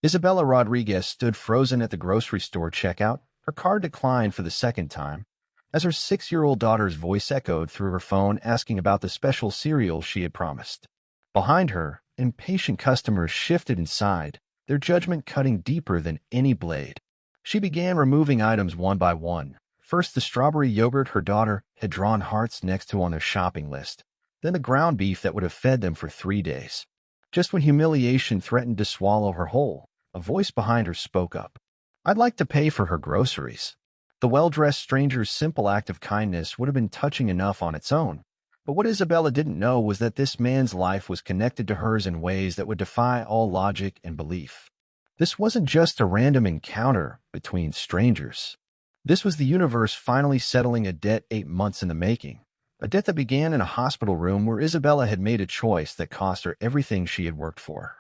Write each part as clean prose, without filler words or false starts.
Isabella Rodriguez stood frozen at the grocery store checkout, her card declined for the second time, as her 6-year-old daughter's voice echoed through her phone asking about the special cereal she had promised. Behind her, impatient customers shifted inside, their judgment cutting deeper than any blade. She began removing items one by one. First, the strawberry yogurt her daughter had drawn hearts next to on their shopping list, then the ground beef that would have fed them for 3 days. Just when humiliation threatened to swallow her whole, a voice behind her spoke up. "I'd like to pay for her groceries." The well-dressed stranger's simple act of kindness would have been touching enough on its own, but what Isabella didn't know was that this man's life was connected to hers in ways that would defy all logic and belief. This wasn't just a random encounter between strangers. This was the universe finally settling a debt 8 months in the making, a debt that began in a hospital room where Isabella had made a choice that cost her everything she had worked for.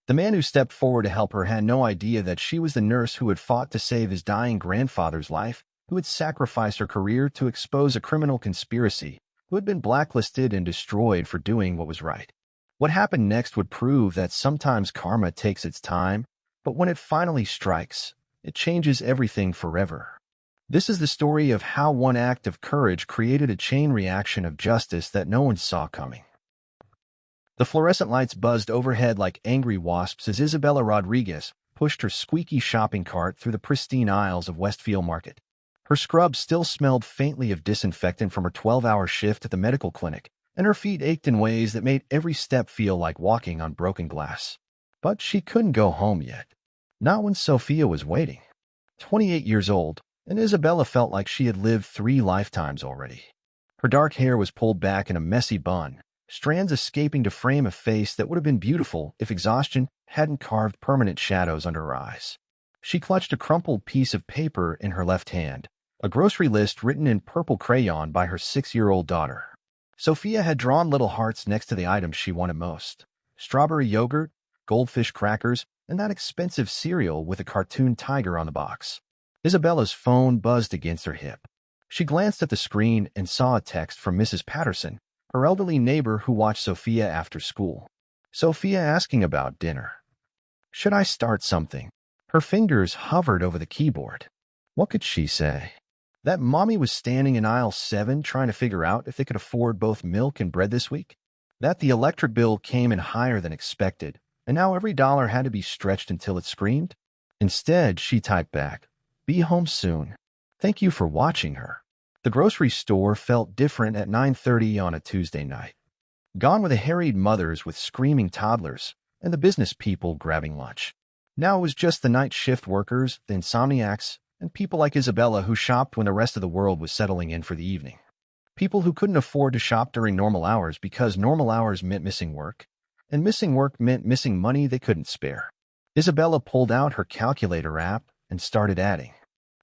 The man who stepped forward to help her had no idea that she was the nurse who had fought to save his dying grandfather's life, who had sacrificed her career to expose a criminal conspiracy, who had been blacklisted and destroyed for doing what was right. What happened next would prove that sometimes karma takes its time, but when it finally strikes, it changes everything forever. This is the story of how one act of courage created a chain reaction of justice that no one saw coming. The fluorescent lights buzzed overhead like angry wasps as Isabella Rodriguez pushed her squeaky shopping cart through the pristine aisles of Westfield Market. Her scrub still smelled faintly of disinfectant from her 12-hour shift at the medical clinic, and her feet ached in ways that made every step feel like walking on broken glass. But she couldn't go home yet. Not when Sophia was waiting. 28 years old, and Isabella felt like she had lived 3 lifetimes already. Her dark hair was pulled back in a messy bun, strands escaping to frame a face that would have been beautiful if exhaustion hadn't carved permanent shadows under her eyes. She clutched a crumpled piece of paper in her left hand, a grocery list written in purple crayon by her 6-year-old daughter. Sophia had drawn little hearts next to the items she wanted most: strawberry yogurt, goldfish crackers, and that expensive cereal with a cartoon tiger on the box. Isabella's phone buzzed against her hip. She glanced at the screen and saw a text from Mrs. Patterson, her elderly neighbor who watched Sophia after school. Sophia asking about dinner. Should I start something? Her fingers hovered over the keyboard. What could she say? That mommy was standing in aisle 7 trying to figure out if they could afford both milk and bread this week? That the electric bill came in higher than expected, and now every dollar had to be stretched until it screamed? Instead, she typed back, "Be home soon. Thank you for watching her." The grocery store felt different at 9:30 on a Tuesday night. Gone were the harried mothers with screaming toddlers and the business people grabbing lunch. Now it was just the night shift workers, the insomniacs, and people like Isabella who shopped when the rest of the world was settling in for the evening. People who couldn't afford to shop during normal hours because normal hours meant missing work, and missing work meant missing money they couldn't spare. Isabella pulled out her calculator app and started adding.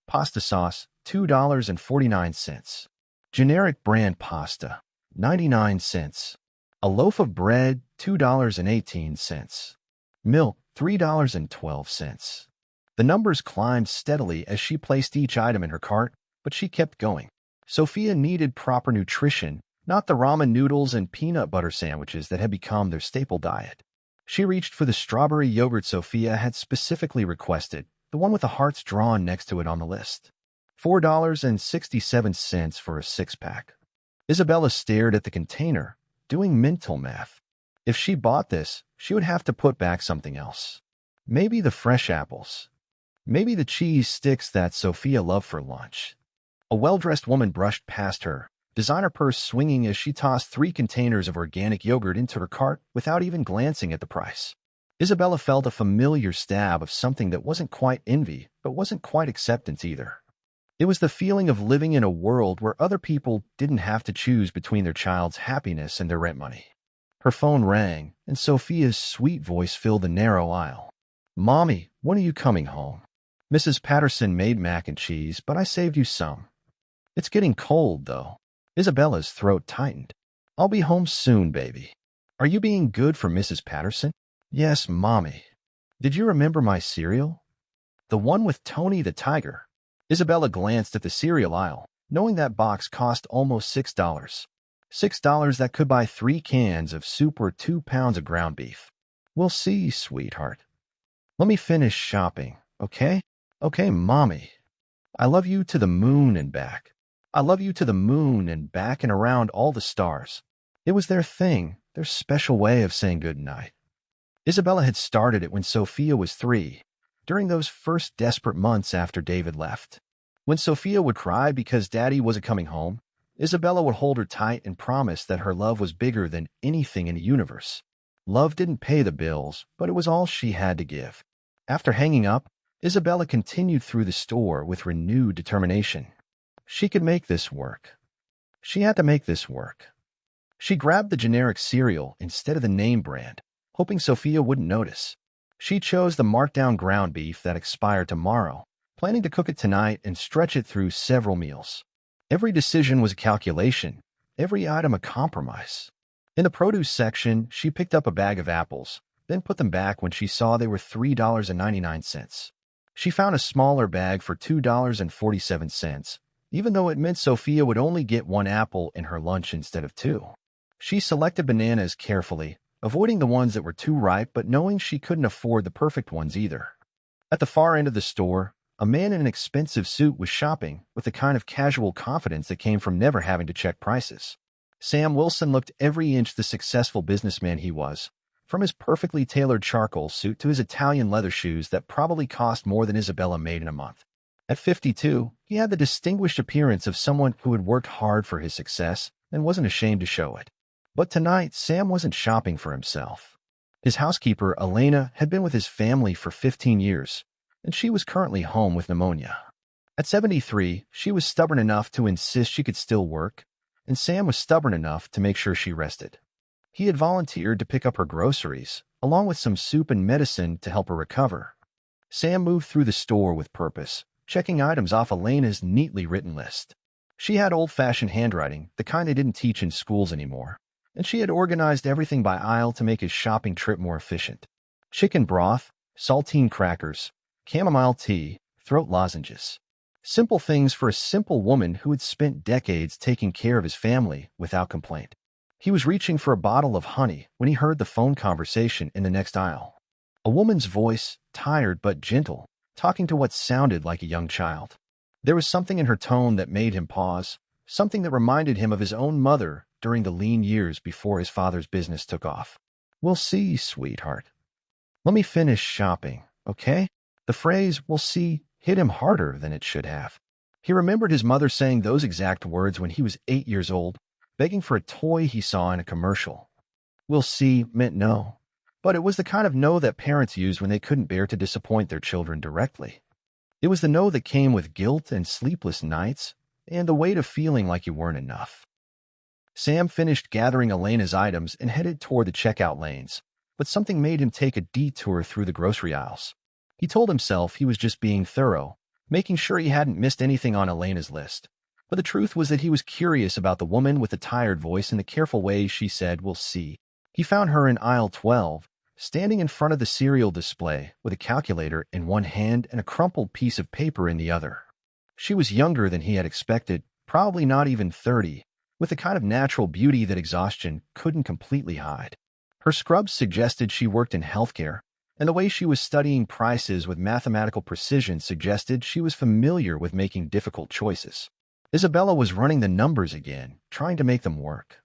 Pasta sauce, $2.49. Generic brand pasta, 99 cents. A loaf of bread, $2.18. Milk, $3.12. The numbers climbed steadily as she placed each item in her cart, but she kept going. Sophia needed proper nutrition, not the ramen noodles and peanut butter sandwiches that had become their staple diet. She reached for the strawberry yogurt Sophia had specifically requested, the one with the hearts drawn next to it on the list. $4.67 for a 6-pack. Isabella stared at the container, doing mental math. If she bought this, she would have to put back something else. Maybe the fresh apples. Maybe the cheese sticks that Sophia loved for lunch. A well-dressed woman brushed past her, designer purse swinging as she tossed 3 containers of organic yogurt into her cart without even glancing at the price. Isabella felt a familiar stab of something that wasn't quite envy, but wasn't quite acceptance either. It was the feeling of living in a world where other people didn't have to choose between their child's happiness and their rent money. Her phone rang, and Sophia's sweet voice filled the narrow aisle. "Mommy, when are you coming home? Mrs. Patterson made mac and cheese, but I saved you some. It's getting cold, though." Isabella's throat tightened. "I'll be home soon, baby. Are you being good for Mrs. Patterson?" "Yes, Mommy." "Did you remember my cereal? The one with Tony the Tiger?" Isabella glanced at the cereal aisle, knowing that box cost almost $6. $6 that could buy 3 cans of soup or 2 pounds of ground beef. "We'll see, sweetheart." Let me finish shopping, okay? Okay, Mommy. I love you to the moon and back. I love you to the moon and back and around all the stars. It was their thing, their special way of saying good night. Isabella had started it when Sophia was 3, during those first desperate months after David left. When Sophia would cry because Daddy wasn't coming home, Isabella would hold her tight and promise that her love was bigger than anything in the universe. Love didn't pay the bills, but it was all she had to give. After hanging up, Isabella continued through the store with renewed determination. She could make this work. She had to make this work. She grabbed the generic cereal instead of the name brand, hoping Sophia wouldn't notice. She chose the marked-down ground beef that expired tomorrow, planning to cook it tonight and stretch it through several meals. Every decision was a calculation, every item a compromise. In the produce section, she picked up a bag of apples, then put them back when she saw they were $3.99. She found a smaller bag for $2.47, even though it meant Sophia would only get one apple in her lunch instead of two. She selected bananas carefully, avoiding the ones that were too ripe but knowing she couldn't afford the perfect ones either. At the far end of the store, a man in an expensive suit was shopping with the kind of casual confidence that came from never having to check prices. Sam Wilson looked every inch the successful businessman he was, from his perfectly tailored charcoal suit to his Italian leather shoes that probably cost more than Isabella made in a month. At 52, he had the distinguished appearance of someone who had worked hard for his success and wasn't ashamed to show it. But tonight, Sam wasn't shopping for himself. His housekeeper, Elena, had been with his family for 15 years, and she was currently home with pneumonia. At 73, she was stubborn enough to insist she could still work, and Sam was stubborn enough to make sure she rested. He had volunteered to pick up her groceries, along with some soup and medicine to help her recover. Sam moved through the store with purpose, checking items off Elena's neatly written list. She had old-fashioned handwriting, the kind they didn't teach in schools anymore, and she had organized everything by aisle to make his shopping trip more efficient. Chicken broth, saltine crackers, chamomile tea, throat lozenges. Simple things for a simple woman who had spent decades taking care of his family without complaint. He was reaching for a bottle of honey when he heard the phone conversation in the next aisle. A woman's voice, tired but gentle, talking to what sounded like a young child. There was something in her tone that made him pause, something that reminded him of his own mother during the lean years before his father's business took off. "We'll see, sweetheart. Let me finish shopping, okay?" The phrase, "we'll see," hit him harder than it should have. He remembered his mother saying those exact words when he was 8 years old, begging for a toy he saw in a commercial. "We'll see" meant no, but it was the kind of no that parents used when they couldn't bear to disappoint their children directly. It was the no that came with guilt and sleepless nights and the weight of feeling like you weren't enough. Sam finished gathering Elena's items and headed toward the checkout lanes, but something made him take a detour through the grocery aisles. He told himself he was just being thorough, making sure he hadn't missed anything on Elena's list. But the truth was that he was curious about the woman with the tired voice and the careful way she said, "We'll see." He found her in aisle 12, standing in front of the cereal display with a calculator in one hand and a crumpled piece of paper in the other. She was younger than he had expected, probably not even 30, with the kind of natural beauty that exhaustion couldn't completely hide. Her scrubs suggested she worked in healthcare, and the way she was studying prices with mathematical precision suggested she was familiar with making difficult choices. Isabella was running the numbers again, trying to make them work.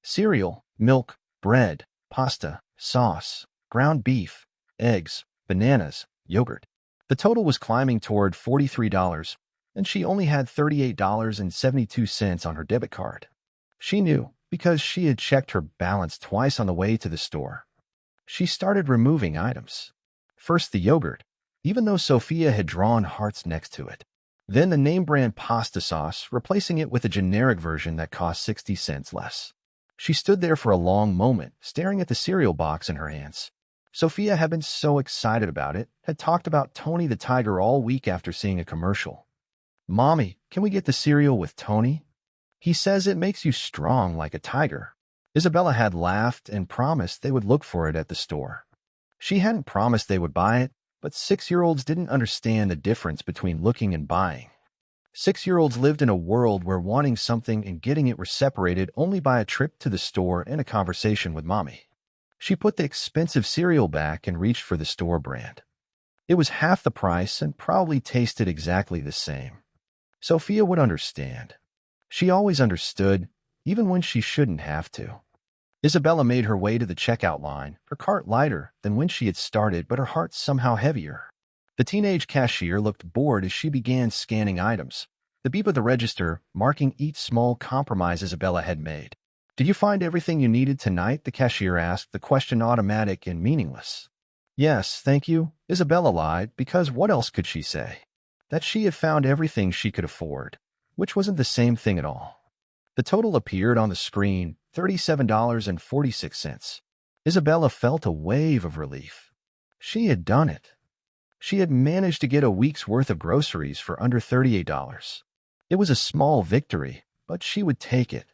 Cereal, milk, bread, pasta, sauce, ground beef, eggs, bananas, yogurt. The total was climbing toward $43, and she only had $38.72 on her debit card. She knew, because she had checked her balance twice on the way to the store. She started removing items. First the yogurt, even though Sophia had drawn hearts next to it. Then the name-brand pasta sauce, replacing it with a generic version that cost 60 cents less. She stood there for a long moment, staring at the cereal box in her hands. Sophia had been so excited about it, had talked about Tony the Tiger all week after seeing a commercial. "Mommy, can we get the cereal with Tony? He says it makes you strong like a tiger." Isabella had laughed and promised they would look for it at the store. She hadn't promised they would buy it, but 6-year-olds didn't understand the difference between looking and buying. 6-year-olds lived in a world where wanting something and getting it were separated only by a trip to the store and a conversation with Mommy. She put the expensive cereal back and reached for the store brand. It was half the price and probably tasted exactly the same. Sophia would understand. She always understood, even when she shouldn't have to. Isabella made her way to the checkout line, her cart lighter than when she had started, but her heart somehow heavier. The teenage cashier looked bored as she began scanning items, the beep of the register marking each small compromise Isabella had made. "Did you find everything you needed tonight?" the cashier asked, the question automatic and meaningless. "Yes, thank you," Isabella lied, because what else could she say? That she had found everything she could afford, which wasn't the same thing at all. The total appeared on the screen, $37.46. Isabella felt a wave of relief. She had done it. She had managed to get a week's worth of groceries for under $38. It was a small victory, but she would take it.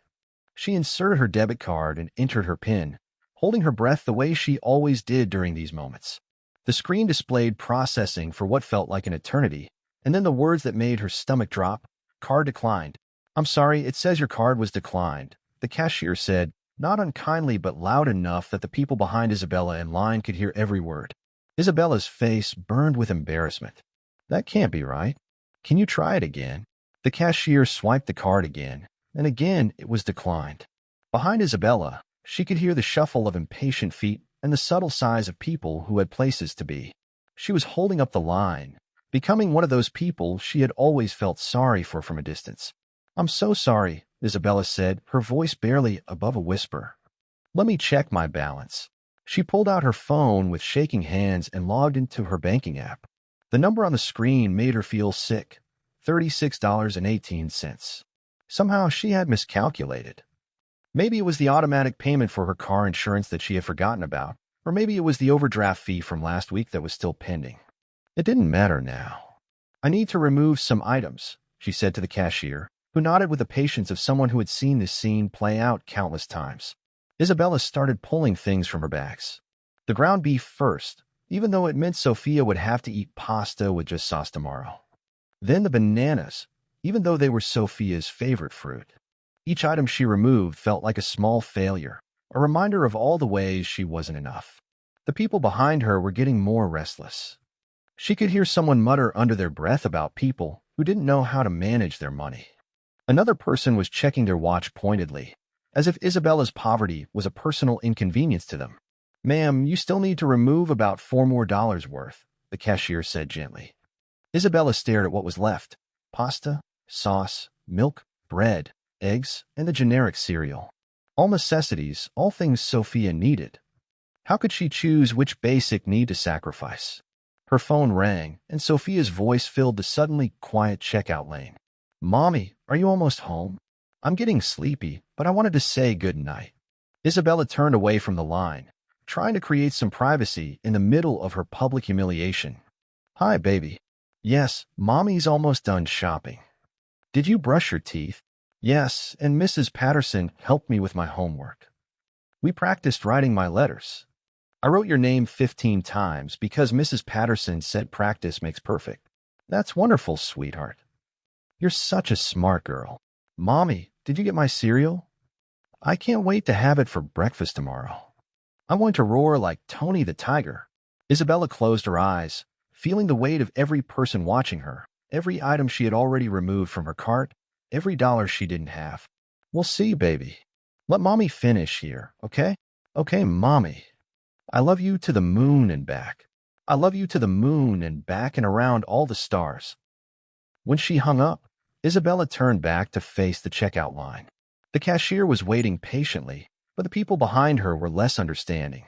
She inserted her debit card and entered her PIN, holding her breath the way she always did during these moments. The screen displayed processing for what felt like an eternity, and then the words that made her stomach drop: "Card declined." "I'm sorry, it says your card was declined," the cashier said, not unkindly but loud enough that the people behind Isabella in line could hear every word. Isabella's face burned with embarrassment. "That can't be right. Can you try it again?" The cashier swiped the card again, and again it was declined. Behind Isabella, she could hear the shuffle of impatient feet and the subtle sighs of people who had places to be. She was holding up the line, becoming one of those people she had always felt sorry for from a distance. "I'm so sorry," Isabella said, her voice barely above a whisper. "Let me check my balance." She pulled out her phone with shaking hands and logged into her banking app. The number on the screen made her feel sick: $36.18. Somehow she had miscalculated. Maybe it was the automatic payment for her car insurance that she had forgotten about, or maybe it was the overdraft fee from last week that was still pending. It didn't matter now. "I need to remove some items," she said to the cashier, who nodded with the patience of someone who had seen this scene play out countless times. Isabella started pulling things from her bags. The ground beef first, even though it meant Sophia would have to eat pasta with just sauce tomorrow. Then the bananas, even though they were Sophia's favorite fruit. Each item she removed felt like a small failure, a reminder of all the ways she wasn't enough. The people behind her were getting more restless. She could hear someone mutter under their breath about people who didn't know how to manage their money. Another person was checking their watch pointedly, as if Isabella's poverty was a personal inconvenience to them. "Ma'am, you still need to remove about $4 more worth," the cashier said gently. Isabella stared at what was left: pasta, sauce, milk, bread, eggs, and the generic cereal. All necessities, all things Sophia needed. How could she choose which basic need to sacrifice? Her phone rang, and Sophia's voice filled the suddenly quiet checkout lane. "Mommy, are you almost home? I'm getting sleepy, but I wanted to say good night." Isabella turned away from the line, trying to create some privacy in the middle of her public humiliation. "Hi, baby." "Yes, Mommy's almost done shopping." "Did you brush your teeth?" "Yes, and Mrs. Patterson helped me with my homework. We practiced writing my letters. I wrote your name 15 times because Mrs. Patterson said practice makes perfect." "That's wonderful, sweetheart. You're such a smart girl." "Mommy, did you get my cereal? I can't wait to have it for breakfast tomorrow. I'm going to roar like Tony the Tiger." Isabella closed her eyes, feeling the weight of every person watching her, every item she had already removed from her cart, every dollar she didn't have. "We'll see, baby. Let Mommy finish here, okay? Okay, Mommy. I love you to the moon and back. I love you to the moon and back and around all the stars." When she hung up, Isabella turned back to face the checkout line. The cashier was waiting patiently, but the people behind her were less understanding.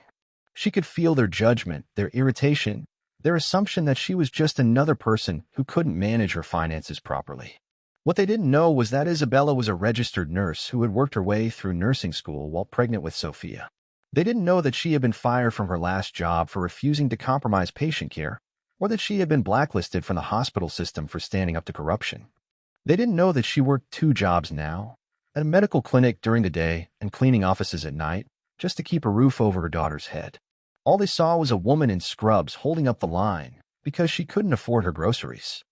She could feel their judgment, their irritation, their assumption that she was just another person who couldn't manage her finances properly. What they didn't know was that Isabella was a registered nurse who had worked her way through nursing school while pregnant with Sophia. They didn't know that she had been fired from her last job for refusing to compromise patient care, or that she had been blacklisted from the hospital system for standing up to corruption. They didn't know that she worked 2 jobs now, at a medical clinic during the day and cleaning offices at night, just to keep a roof over her daughter's head. All they saw was a woman in scrubs holding up the line because she couldn't afford her groceries.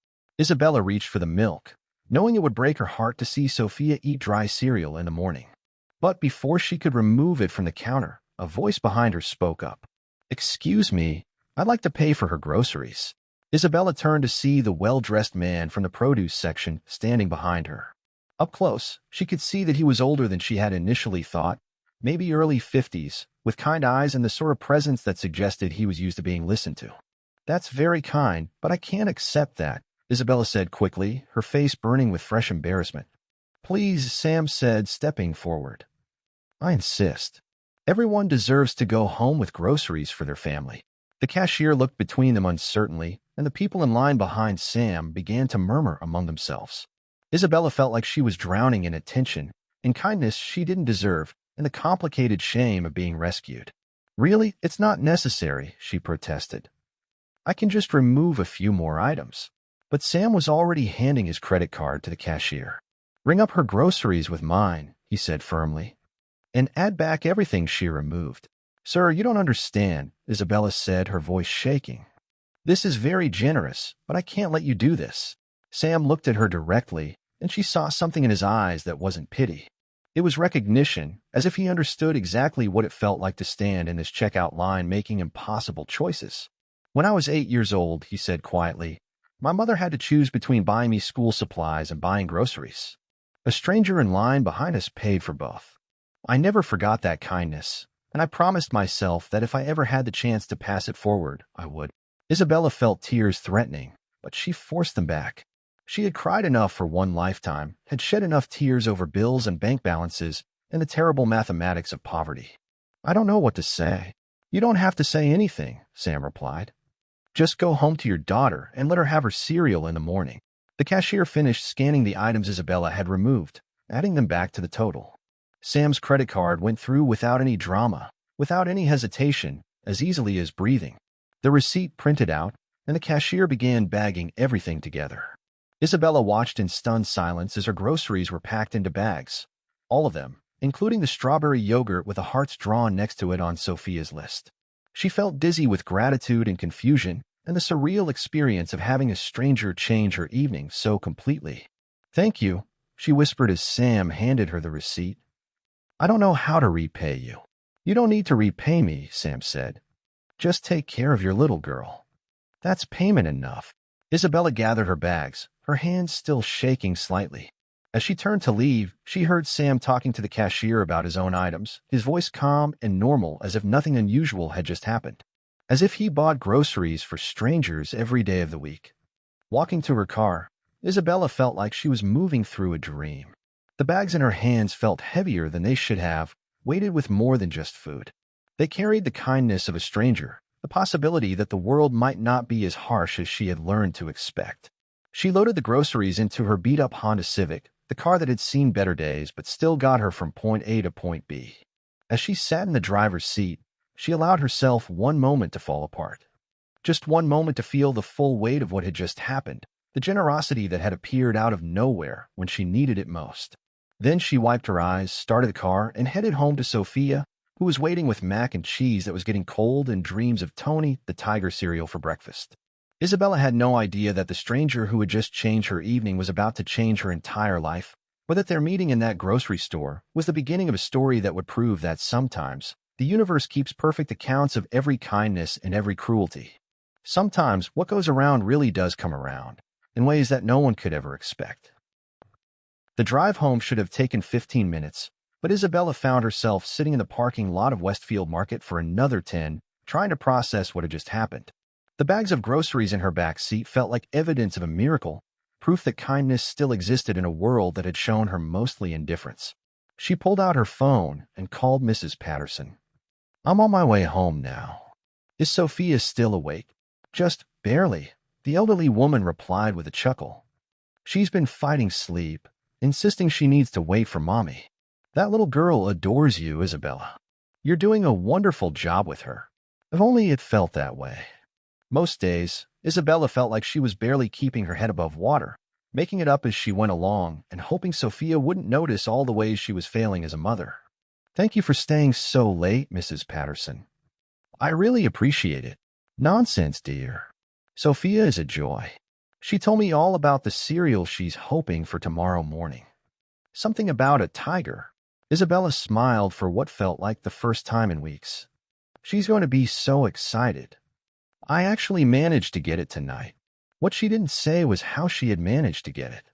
Isabella reached for the milk, knowing it would break her heart to see Sophia eat dry cereal in the morning. But before she could remove it from the counter, a voice behind her spoke up. "Excuse me, I'd like to pay for her groceries." Isabella turned to see the well-dressed man from the produce section standing behind her. Up close, she could see that he was older than she had initially thought, maybe early 50s, with kind eyes and the sort of presence that suggested he was used to being listened to. "That's very kind, but I can't accept that," Isabella said quickly, her face burning with fresh embarrassment. "Please," Sam said, stepping forward. "I insist. Everyone deserves to go home with groceries for their family." The cashier looked between them uncertainly, and the people in line behind Sam began to murmur among themselves. Isabella felt like she was drowning in attention, in kindness she didn't deserve, and the complicated shame of being rescued. "Really, it's not necessary," she protested. "I can just remove a few more items." But Sam was already handing his credit card to the cashier. "Ring up her groceries with mine," he said firmly, "and add back everything she removed." "Sir, you don't understand," Isabella said, her voice shaking. "This is very generous, but I can't let you do this." Sam looked at her directly, and she saw something in his eyes that wasn't pity. It was recognition, as if he understood exactly what it felt like to stand in this checkout line making impossible choices. "When I was 8 years old," he said quietly, "my mother had to choose between buying me school supplies and buying groceries. A stranger in line behind us paid for both. I never forgot that kindness, and I promised myself that if I ever had the chance to pass it forward, I would." Isabella felt tears threatening, but she forced them back. She had cried enough for one lifetime, had shed enough tears over bills and bank balances and the terrible mathematics of poverty. "I don't know what to say." "You don't have to say anything," Sam replied. "Just go home to your daughter and let her have her cereal in the morning." The cashier finished scanning the items Isabella had removed, adding them back to the total. Sam's credit card went through without any drama, without any hesitation, as easily as breathing. The receipt printed out, and the cashier began bagging everything together. Isabella watched in stunned silence as her groceries were packed into bags. All of them, including the strawberry yogurt with the hearts drawn next to it on Sophia's list. She felt dizzy with gratitude and confusion, and the surreal experience of having a stranger change her evening so completely. "Thank you," she whispered as Sam handed her the receipt. "I don't know how to repay you." "You don't need to repay me," Sam said. "Just take care of your little girl. That's payment enough." Isabella gathered her bags, her hands still shaking slightly. As she turned to leave, she heard Sam talking to the cashier about his own items, his voice calm and normal as if nothing unusual had just happened. As if he bought groceries for strangers every day of the week. Walking to her car, Isabella felt like she was moving through a dream. The bags in her hands felt heavier than they should have, weighted with more than just food. They carried the kindness of a stranger, the possibility that the world might not be as harsh as she had learned to expect. She loaded the groceries into her beat-up Honda Civic, the car that had seen better days but still got her from point A to point B. As she sat in the driver's seat, she allowed herself one moment to fall apart. Just one moment to feel the full weight of what had just happened, the generosity that had appeared out of nowhere when she needed it most. Then she wiped her eyes, started the car, and headed home to Sophia, who was waiting with mac and cheese that was getting cold and dreams of Tony, the tiger cereal, for breakfast. Isabella had no idea that the stranger who had just changed her evening was about to change her entire life, or that their meeting in that grocery store was the beginning of a story that would prove that sometimes the universe keeps perfect accounts of every kindness and every cruelty. Sometimes what goes around really does come around, in ways that no one could ever expect. The drive home should have taken 15 minutes, but Isabella found herself sitting in the parking lot of Westfield Market for another 10, trying to process what had just happened. The bags of groceries in her back seat felt like evidence of a miracle, proof that kindness still existed in a world that had shown her mostly indifference. She pulled out her phone and called Mrs. Patterson. "I'm on my way home now. Is Sophia still awake?" "Just barely," the elderly woman replied with a chuckle. "She's been fighting sleep, insisting she needs to wait for Mommy. That little girl adores you, Isabella. You're doing a wonderful job with her. If only it felt that way." Most days, Isabella felt like she was barely keeping her head above water, making it up as she went along and hoping Sophia wouldn't notice all the ways she was failing as a mother. "Thank you for staying so late, Mrs. Patterson. I really appreciate it." "Nonsense, dear. Sophia is a joy. She told me all about the cereal she's hoping for tomorrow morning. Something about a tiger." Isabella smiled for what felt like the first time in weeks. "She's going to be so excited. I actually managed to get it tonight." What she didn't say was how she had managed to get it.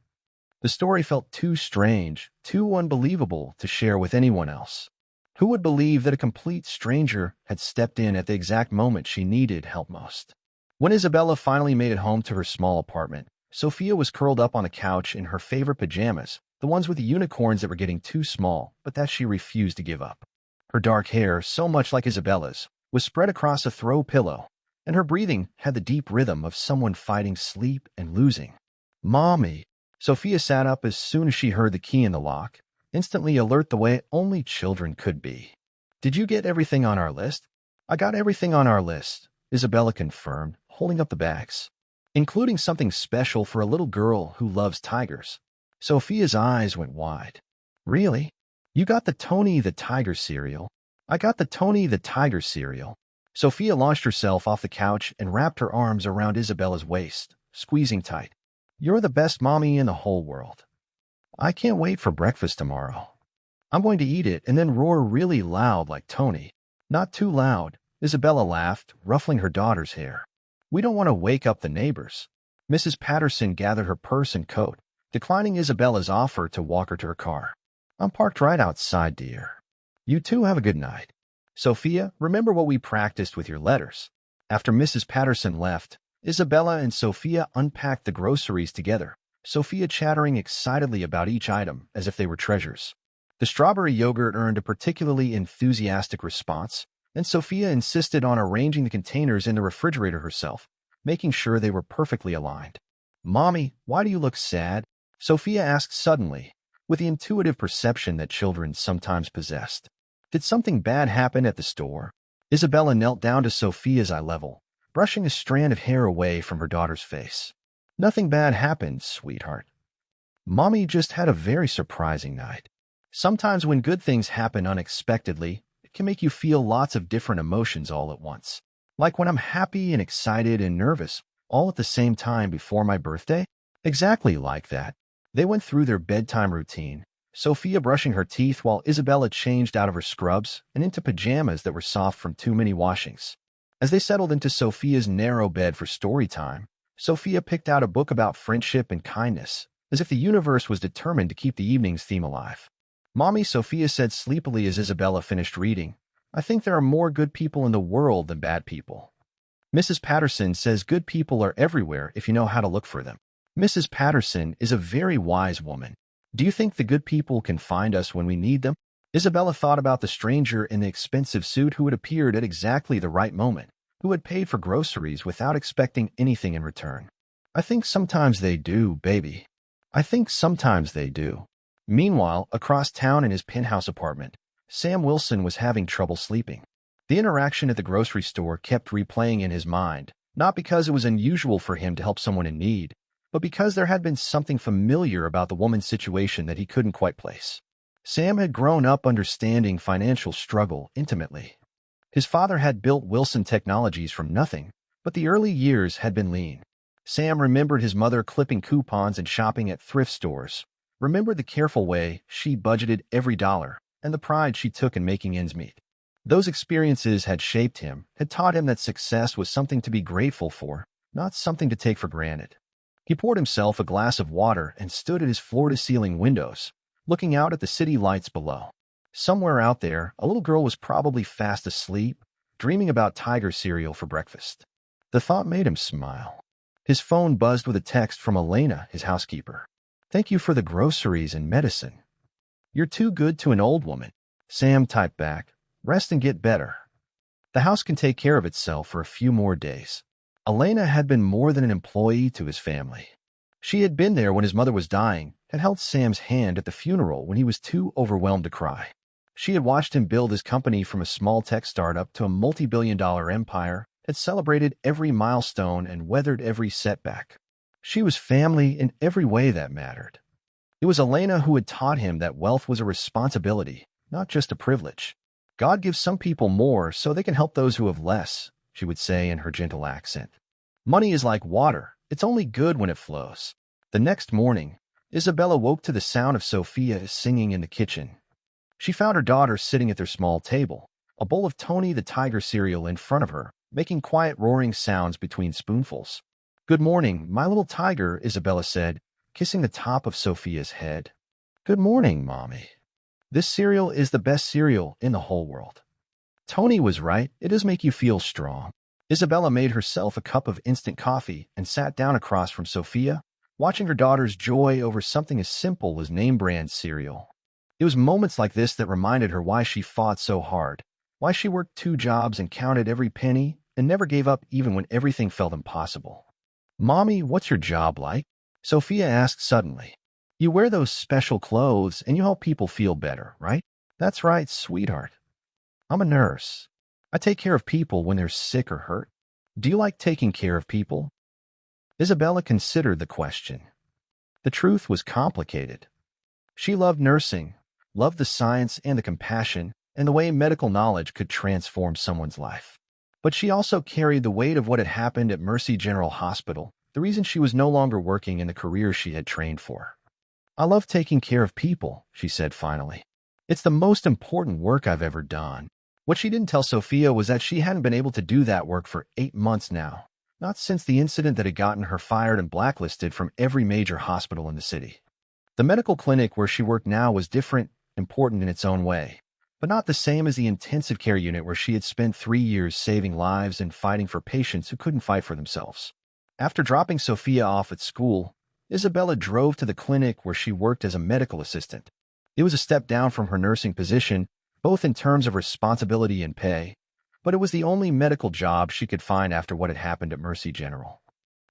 The story felt too strange, too unbelievable to share with anyone else. Who would believe that a complete stranger had stepped in at the exact moment she needed help most? When Isabella finally made it home to her small apartment, Sophia was curled up on the couch in her favorite pajamas, the ones with the unicorns that were getting too small, but that she refused to give up. Her dark hair, so much like Isabella's, was spread across a throw pillow, and her breathing had the deep rhythm of someone fighting sleep and losing. "Mommy!" Sophia sat up as soon as she heard the key in the lock, instantly alert the way only children could be. "Did you get everything on our list?" "I got everything on our list," Isabella confirmed, holding up the bags, "including something special for a little girl who loves tigers." Sophia's eyes went wide. "Really? You got the Tony the Tiger cereal?" "I got the Tony the Tiger cereal." Sophia launched herself off the couch and wrapped her arms around Isabella's waist, squeezing tight. "You're the best mommy in the whole world. I can't wait for breakfast tomorrow. I'm going to eat it and then roar really loud like Tony." "Not too loud," Isabella laughed, ruffling her daughter's hair. "We don't want to wake up the neighbors." Mrs. Patterson gathered her purse and coat, declining Isabella's offer to walk her to her car. "I'm parked right outside, dear. You two have a good night. Sophia, remember what we practiced with your letters." After Mrs. Patterson left, Isabella and Sophia unpacked the groceries together, Sophia chattering excitedly about each item as if they were treasures. The strawberry yogurt earned a particularly enthusiastic response, and Sophia insisted on arranging the containers in the refrigerator herself, making sure they were perfectly aligned. "Mommy, why do you look sad?" Sophia asked suddenly, with the intuitive perception that children sometimes possessed. "Did something bad happen at the store?" Isabella knelt down to Sophia's eye level, brushing a strand of hair away from her daughter's face. "Nothing bad happened, sweetheart. Mommy just had a very surprising night." Sometimes when good things happen unexpectedly, it can make you feel lots of different emotions all at once. Like when I'm happy and excited and nervous, all at the same time before my birthday? Exactly like that. They went through their bedtime routine, Sophia brushing her teeth while Isabella changed out of her scrubs and into pajamas that were soft from too many washings. As they settled into Sophia's narrow bed for story time, Sophia picked out a book about friendship and kindness, as if the universe was determined to keep the evening's theme alive. "Mommy," Sophia said sleepily as Isabella finished reading, "I think there are more good people in the world than bad people. Mrs. Patterson says good people are everywhere if you know how to look for them." Mrs. Patterson is a very wise woman. "Do you think the good people can find us when we need them?" Isabella thought about the stranger in the expensive suit who had appeared at exactly the right moment, who had paid for groceries without expecting anything in return. "I think sometimes they do, baby. I think sometimes they do." Meanwhile, across town in his penthouse apartment, Sam Wilson was having trouble sleeping. The interaction at the grocery store kept replaying in his mind, not because it was unusual for him to help someone in need, but because there had been something familiar about the woman's situation that he couldn't quite place. Sam had grown up understanding financial struggle intimately. His father had built Wilson Technologies from nothing, but the early years had been lean. Sam remembered his mother clipping coupons and shopping at thrift stores, remembered the careful way she budgeted every dollar, and the pride she took in making ends meet. Those experiences had shaped him, had taught him that success was something to be grateful for, not something to take for granted. He poured himself a glass of water and stood at his floor-to-ceiling windows, looking out at the city lights below. Somewhere out there, a little girl was probably fast asleep, dreaming about tiger cereal for breakfast. The thought made him smile. His phone buzzed with a text from Elena, his housekeeper. "Thank you for the groceries and medicine. You're too good to an old woman." Sam typed back, "Rest and get better. The house can take care of itself for a few more days." Elena had been more than an employee to his family. She had been there when his mother was dying, had held Sam's hand at the funeral when he was too overwhelmed to cry. She had watched him build his company from a small tech startup to a multi-billion-dollar empire, had celebrated every milestone and weathered every setback. She was family in every way that mattered. It was Elena who had taught him that wealth was a responsibility, not just a privilege. "God gives some people more so they can help those who have less," she would say in her gentle accent. "Money is like water. It's only good when it flows." The next morning, Isabella woke to the sound of Sophia singing in the kitchen. She found her daughter sitting at their small table, a bowl of Tony the Tiger cereal in front of her, making quiet roaring sounds between spoonfuls. Good morning, my little tiger, Isabella said, kissing the top of Sophia's head. Good morning, Mommy. This cereal is the best cereal in the whole world. Tony was right, it does make you feel strong. Isabella made herself a cup of instant coffee and sat down across from Sophia, watching her daughter's joy over something as simple as name-brand cereal. It was moments like this that reminded her why she fought so hard, why she worked 2 jobs and counted every penny and never gave up even when everything felt impossible. Mommy, what's your job like? Sophia asked suddenly. You wear those special clothes and you help people feel better, right? That's right, sweetheart. I'm a nurse. I take care of people when they're sick or hurt. Do you like taking care of people? Isabella considered the question. The truth was complicated. She loved nursing, loved the science and the compassion, and the way medical knowledge could transform someone's life. But she also carried the weight of what had happened at Mercy General Hospital, the reason she was no longer working in the career she had trained for. I love taking care of people, she said finally. It's the most important work I've ever done. What she didn't tell Sophia was that she hadn't been able to do that work for 8 months now, not since the incident that had gotten her fired and blacklisted from every major hospital in the city. The medical clinic where she worked now was different, important in its own way, but not the same as the intensive care unit where she had spent 3 years saving lives and fighting for patients who couldn't fight for themselves. After dropping Sophia off at school, Isabella drove to the clinic where she worked as a medical assistant. It was a step down from her nursing position, both in terms of responsibility and pay, but it was the only medical job she could find after what had happened at Mercy General.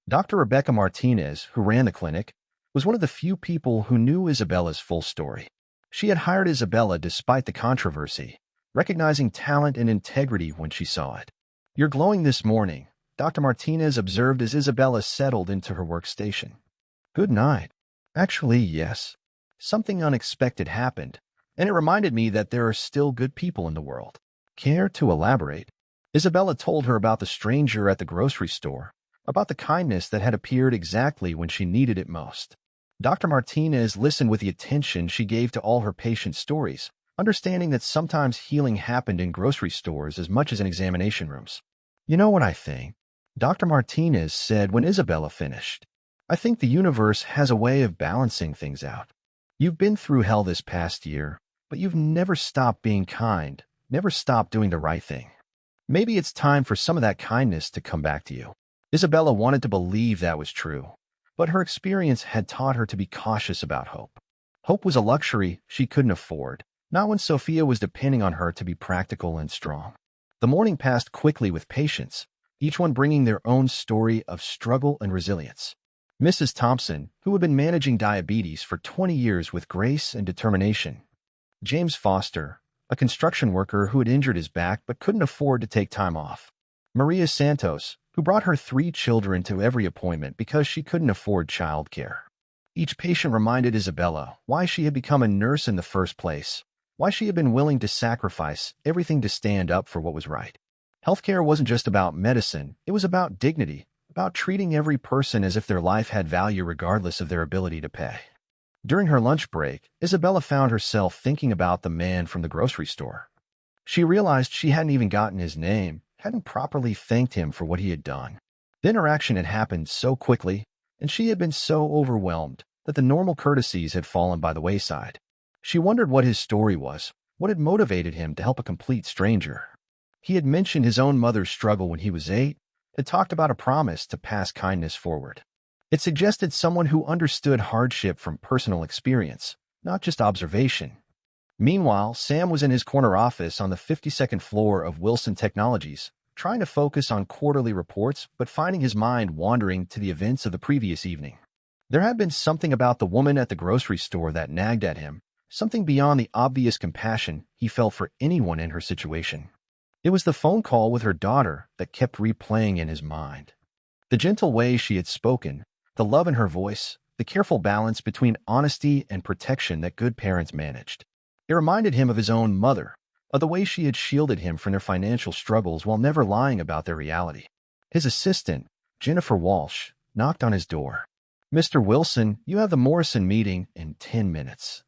Dr. Rebecca Martinez, who ran the clinic, was one of the few people who knew Isabella's full story. She had hired Isabella despite the controversy, recognizing talent and integrity when she saw it. You're glowing this morning, Dr. Martinez observed as Isabella settled into her workstation. Good night. Actually, yes. Something unexpected happened, and it reminded me that there are still good people in the world. Care to elaborate? Isabella told her about the stranger at the grocery store, about the kindness that had appeared exactly when she needed it most. Dr. Martinez listened with the attention she gave to all her patients' stories, understanding that sometimes healing happened in grocery stores as much as in examination rooms. You know what I think? Dr. Martinez said when Isabella finished. I think the universe has a way of balancing things out. You've been through hell this past year, but you've never stopped being kind, never stopped doing the right thing. Maybe it's time for some of that kindness to come back to you. Isabella wanted to believe that was true, but her experience had taught her to be cautious about hope. Hope was a luxury she couldn't afford, not when Sophia was depending on her to be practical and strong. The morning passed quickly with patients, each one bringing their own story of struggle and resilience. Mrs. Thompson, who had been managing diabetes for 20 years with grace and determination. James Foster, a construction worker who had injured his back but couldn't afford to take time off. Maria Santos, who brought her 3 children to every appointment because she couldn't afford childcare. Each patient reminded Isabella why she had become a nurse in the first place, why she had been willing to sacrifice everything to stand up for what was right. Healthcare wasn't just about medicine, it was about dignity, about treating every person as if their life had value regardless of their ability to pay. During her lunch break, Isabella found herself thinking about the man from the grocery store. She realized she hadn't even gotten his name, hadn't properly thanked him for what he had done. The interaction had happened so quickly, and she had been so overwhelmed that the normal courtesies had fallen by the wayside. She wondered what his story was, what had motivated him to help a complete stranger. He had mentioned his own mother's struggle when he was 8, had talked about a promise to pass kindness forward. It suggested someone who understood hardship from personal experience, not just observation. Meanwhile, Sam was in his corner office on the 52nd floor of Wilson Technologies, trying to focus on quarterly reports but finding his mind wandering to the events of the previous evening. There had been something about the woman at the grocery store that nagged at him, something beyond the obvious compassion he felt for anyone in her situation. It was the phone call with her daughter that kept replaying in his mind. The gentle way she had spoken, the love in her voice, the careful balance between honesty and protection that good parents managed. It reminded him of his own mother, of the way she had shielded him from their financial struggles while never lying about their reality. His assistant, Jennifer Walsh, knocked on his door. Mr. Wilson, you have the Morrison meeting in 10 minutes.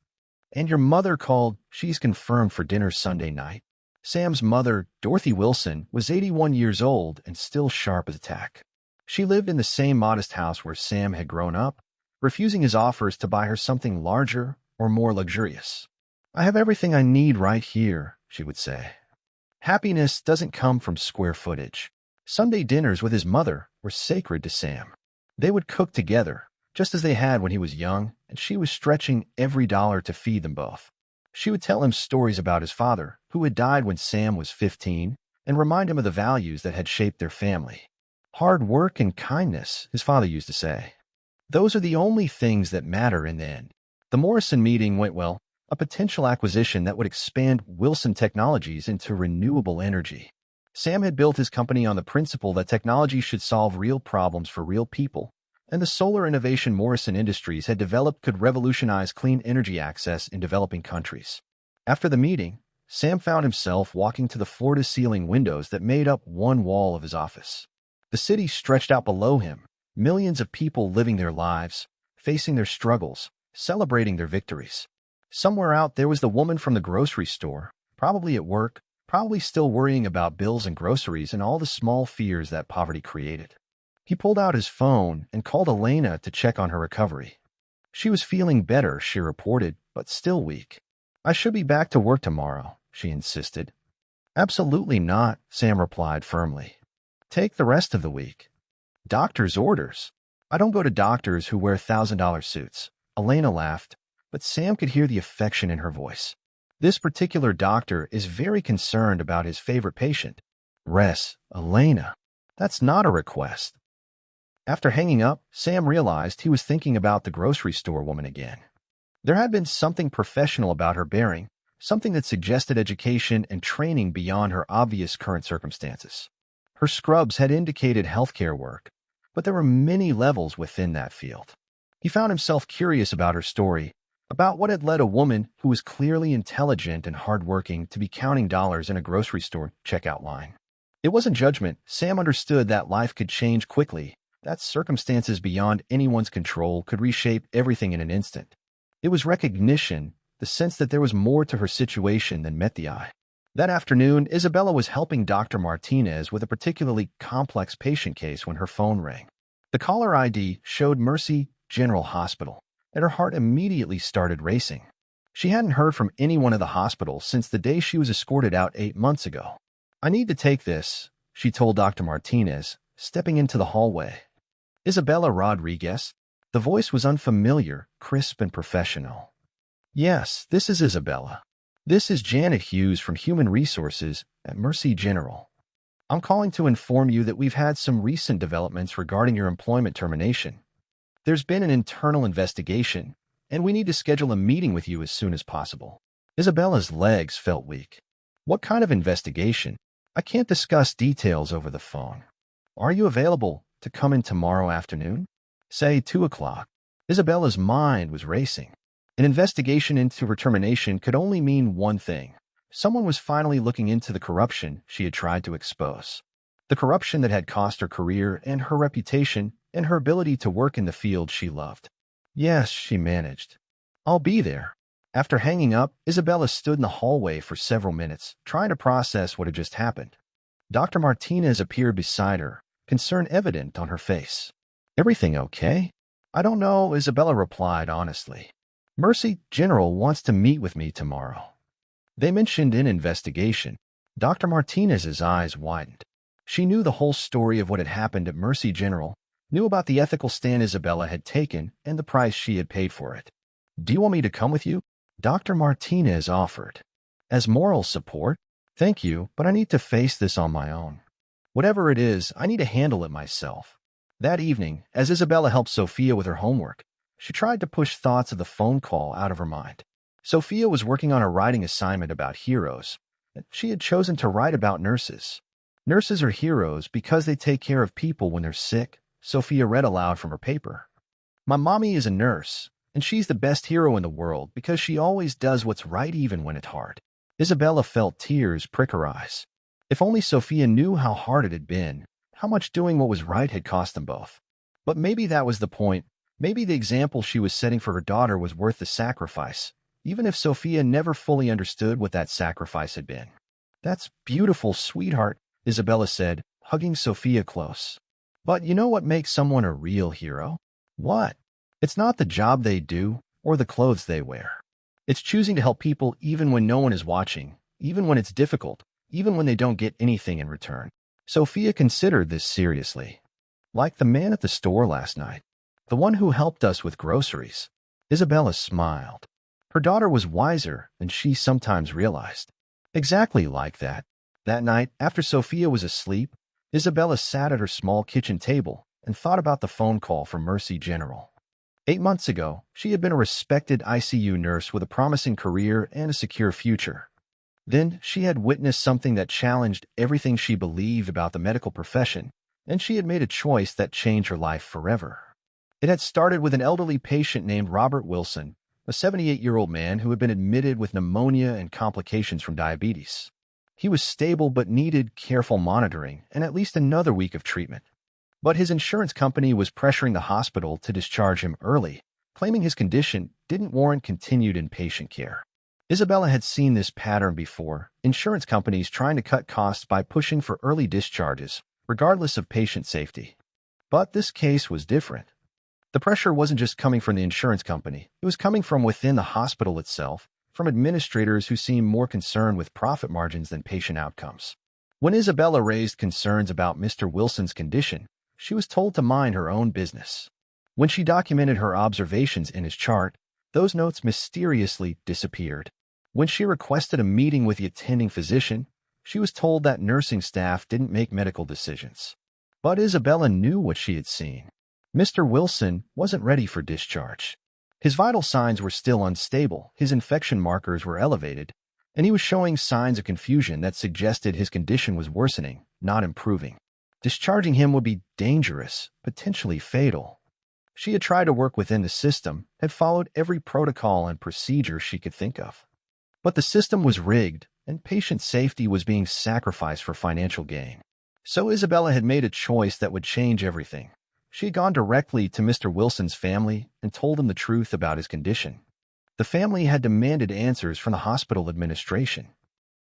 And your mother called, she's confirmed for dinner Sunday night. Sam's mother, Dorothy Wilson, was 81 years old and still sharp as a tack. She lived in the same modest house where Sam had grown up, refusing his offers to buy her something larger or more luxurious. "I have everything I need right here," she would say. Happiness doesn't come from square footage. Sunday dinners with his mother were sacred to Sam. They would cook together, just as they had when he was young, and she was stretching every dollar to feed them both. She would tell him stories about his father, who had died when Sam was 15, and remind him of the values that had shaped their family. "Hard work and kindness," his father used to say. "Those are the only things that matter in the end." The Morrison meeting went well, a potential acquisition that would expand Wilson Technologies into renewable energy. Sam had built his company on the principle that technology should solve real problems for real people, and the solar innovation Morrison Industries had developed could revolutionize clean energy access in developing countries. After the meeting, Sam found himself walking to the floor-to-ceiling windows that made up one wall of his office. The city stretched out below him, millions of people living their lives, facing their struggles, celebrating their victories. Somewhere out there was the woman from the grocery store, probably at work, probably still worrying about bills and groceries and all the small fears that poverty created. He pulled out his phone and called Elena to check on her recovery. She was feeling better, she reported, but still weak. "I should be back to work tomorrow," she insisted. "Absolutely not," Sam replied firmly. "Take the rest of the week." "Doctor's orders." "I don't go to doctors who wear $1,000 suits." Elena laughed, but Sam could hear the affection in her voice. "This particular doctor is very concerned about his favorite patient." Elena, that's not a request." After hanging up, Sam realized he was thinking about the grocery store woman again. There had been something professional about her bearing, something that suggested education and training beyond her obvious current circumstances. Her scrubs had indicated healthcare work, but there were many levels within that field. He found himself curious about her story, about what had led a woman who was clearly intelligent and hardworking to be counting dollars in a grocery store checkout line. It wasn't judgment. Sam understood that life could change quickly, that circumstances beyond anyone's control could reshape everything in an instant. It was recognition, the sense that there was more to her situation than met the eye. That afternoon, Isabella was helping Dr. Martinez with a particularly complex patient case when her phone rang. The caller ID showed Mercy General Hospital, and her heart immediately started racing. She hadn't heard from anyone at the hospital since the day she was escorted out 8 months ago. "I need to take this," she told Dr. Martinez, stepping into the hallway. "Isabella Rodriguez?" The voice was unfamiliar, crisp and professional. "Yes, this is Isabella. This is Janet Hughes from Human Resources at Mercy General. I'm calling to inform you that we've had some recent developments regarding your employment termination. There's been an internal investigation, and we need to schedule a meeting with you as soon as possible." Isabella's legs felt weak. "What kind of investigation? I can't discuss details over the phone. Are you available to come in tomorrow afternoon? Say 2 o'clock. Isabella's mind was racing. An investigation into her termination could only mean one thing. Someone was finally looking into the corruption she had tried to expose. The corruption that had cost her career and her reputation and her ability to work in the field she loved. "Yes," she managed. "I'll be there." After hanging up, Isabella stood in the hallway for several minutes, trying to process what had just happened. Dr. Martinez appeared beside her, concern evident on her face. "Everything okay?" "I don't know," Isabella replied honestly. "Mercy General wants to meet with me tomorrow." They mentioned an investigation. Dr. Martinez's eyes widened. She knew the whole story of what had happened at Mercy General, knew about the ethical stand Isabella had taken and the price she had paid for it. "Do you want me to come with you?" Dr. Martinez offered. "As moral support? Thank you, but I need to face this on my own. Whatever it is, I need to handle it myself." That evening, as Isabella helped Sophia with her homework, she tried to push thoughts of the phone call out of her mind. Sophia was working on a writing assignment about heroes. She had chosen to write about nurses. Nurses are heroes because they take care of people when they're sick, Sophia read aloud from her paper. "My mommy is a nurse, and she's the best hero in the world because she always does what's right even when it's hard." Isabella felt tears prick her eyes. If only Sophia knew how hard it had been, how much doing what was right had cost them both. But maybe that was the point. Maybe the example she was setting for her daughter was worth the sacrifice, even if Sophia never fully understood what that sacrifice had been. "That's beautiful, sweetheart," Isabella said, hugging Sophia close. But you know what makes someone a real hero? What? It's not the job they do or the clothes they wear. It's choosing to help people even when no one is watching, even when it's difficult, even when they don't get anything in return. Sophia considered this seriously. Like the man at the store last night, the one who helped us with groceries. Isabella smiled. Her daughter was wiser than she sometimes realized. Exactly like that. That night, after Sophia was asleep, Isabella sat at her small kitchen table and thought about the phone call from Mercy General. 8 months ago, she had been a respected ICU nurse with a promising career and a secure future. Then she had witnessed something that challenged everything she believed about the medical profession, and she had made a choice that changed her life forever. It had started with an elderly patient named Robert Wilson, a 78-year-old man who had been admitted with pneumonia and complications from diabetes. He was stable but needed careful monitoring and at least another week of treatment. But his insurance company was pressuring the hospital to discharge him early, claiming his condition didn't warrant continued inpatient care. Isabella had seen this pattern before, insurance companies trying to cut costs by pushing for early discharges, regardless of patient safety. But this case was different. The pressure wasn't just coming from the insurance company, it was coming from within the hospital itself, from administrators who seemed more concerned with profit margins than patient outcomes. When Isabella raised concerns about Mr. Wilson's condition, she was told to mind her own business. When she documented her observations in his chart, those notes mysteriously disappeared. When she requested a meeting with the attending physician, she was told that nursing staff didn't make medical decisions. But Isabella knew what she had seen. Mr. Wilson wasn't ready for discharge. His vital signs were still unstable, his infection markers were elevated, and he was showing signs of confusion that suggested his condition was worsening, not improving. Discharging him would be dangerous, potentially fatal. She had tried to work within the system, had followed every protocol and procedure she could think of. But the system was rigged, and patient safety was being sacrificed for financial gain. So Isabella had made a choice that would change everything. She had gone directly to Mr. Wilson's family and told them the truth about his condition. The family had demanded answers from the hospital administration.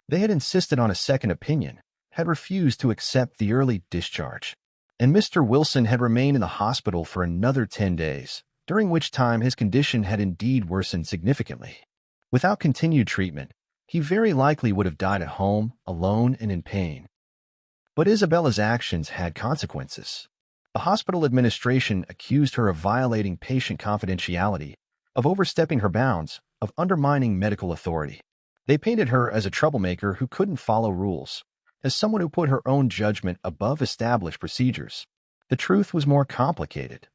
They had insisted on a second opinion, had refused to accept the early discharge. And Mr. Wilson had remained in the hospital for another 10 days, during which time his condition had indeed worsened significantly. Without continued treatment, he very likely would have died at home, alone and in pain. But Isabella's actions had consequences. The hospital administration accused her of violating patient confidentiality, of overstepping her bounds, of undermining medical authority. They painted her as a troublemaker who couldn't follow rules, as someone who put her own judgment above established procedures. The truth was more complicated.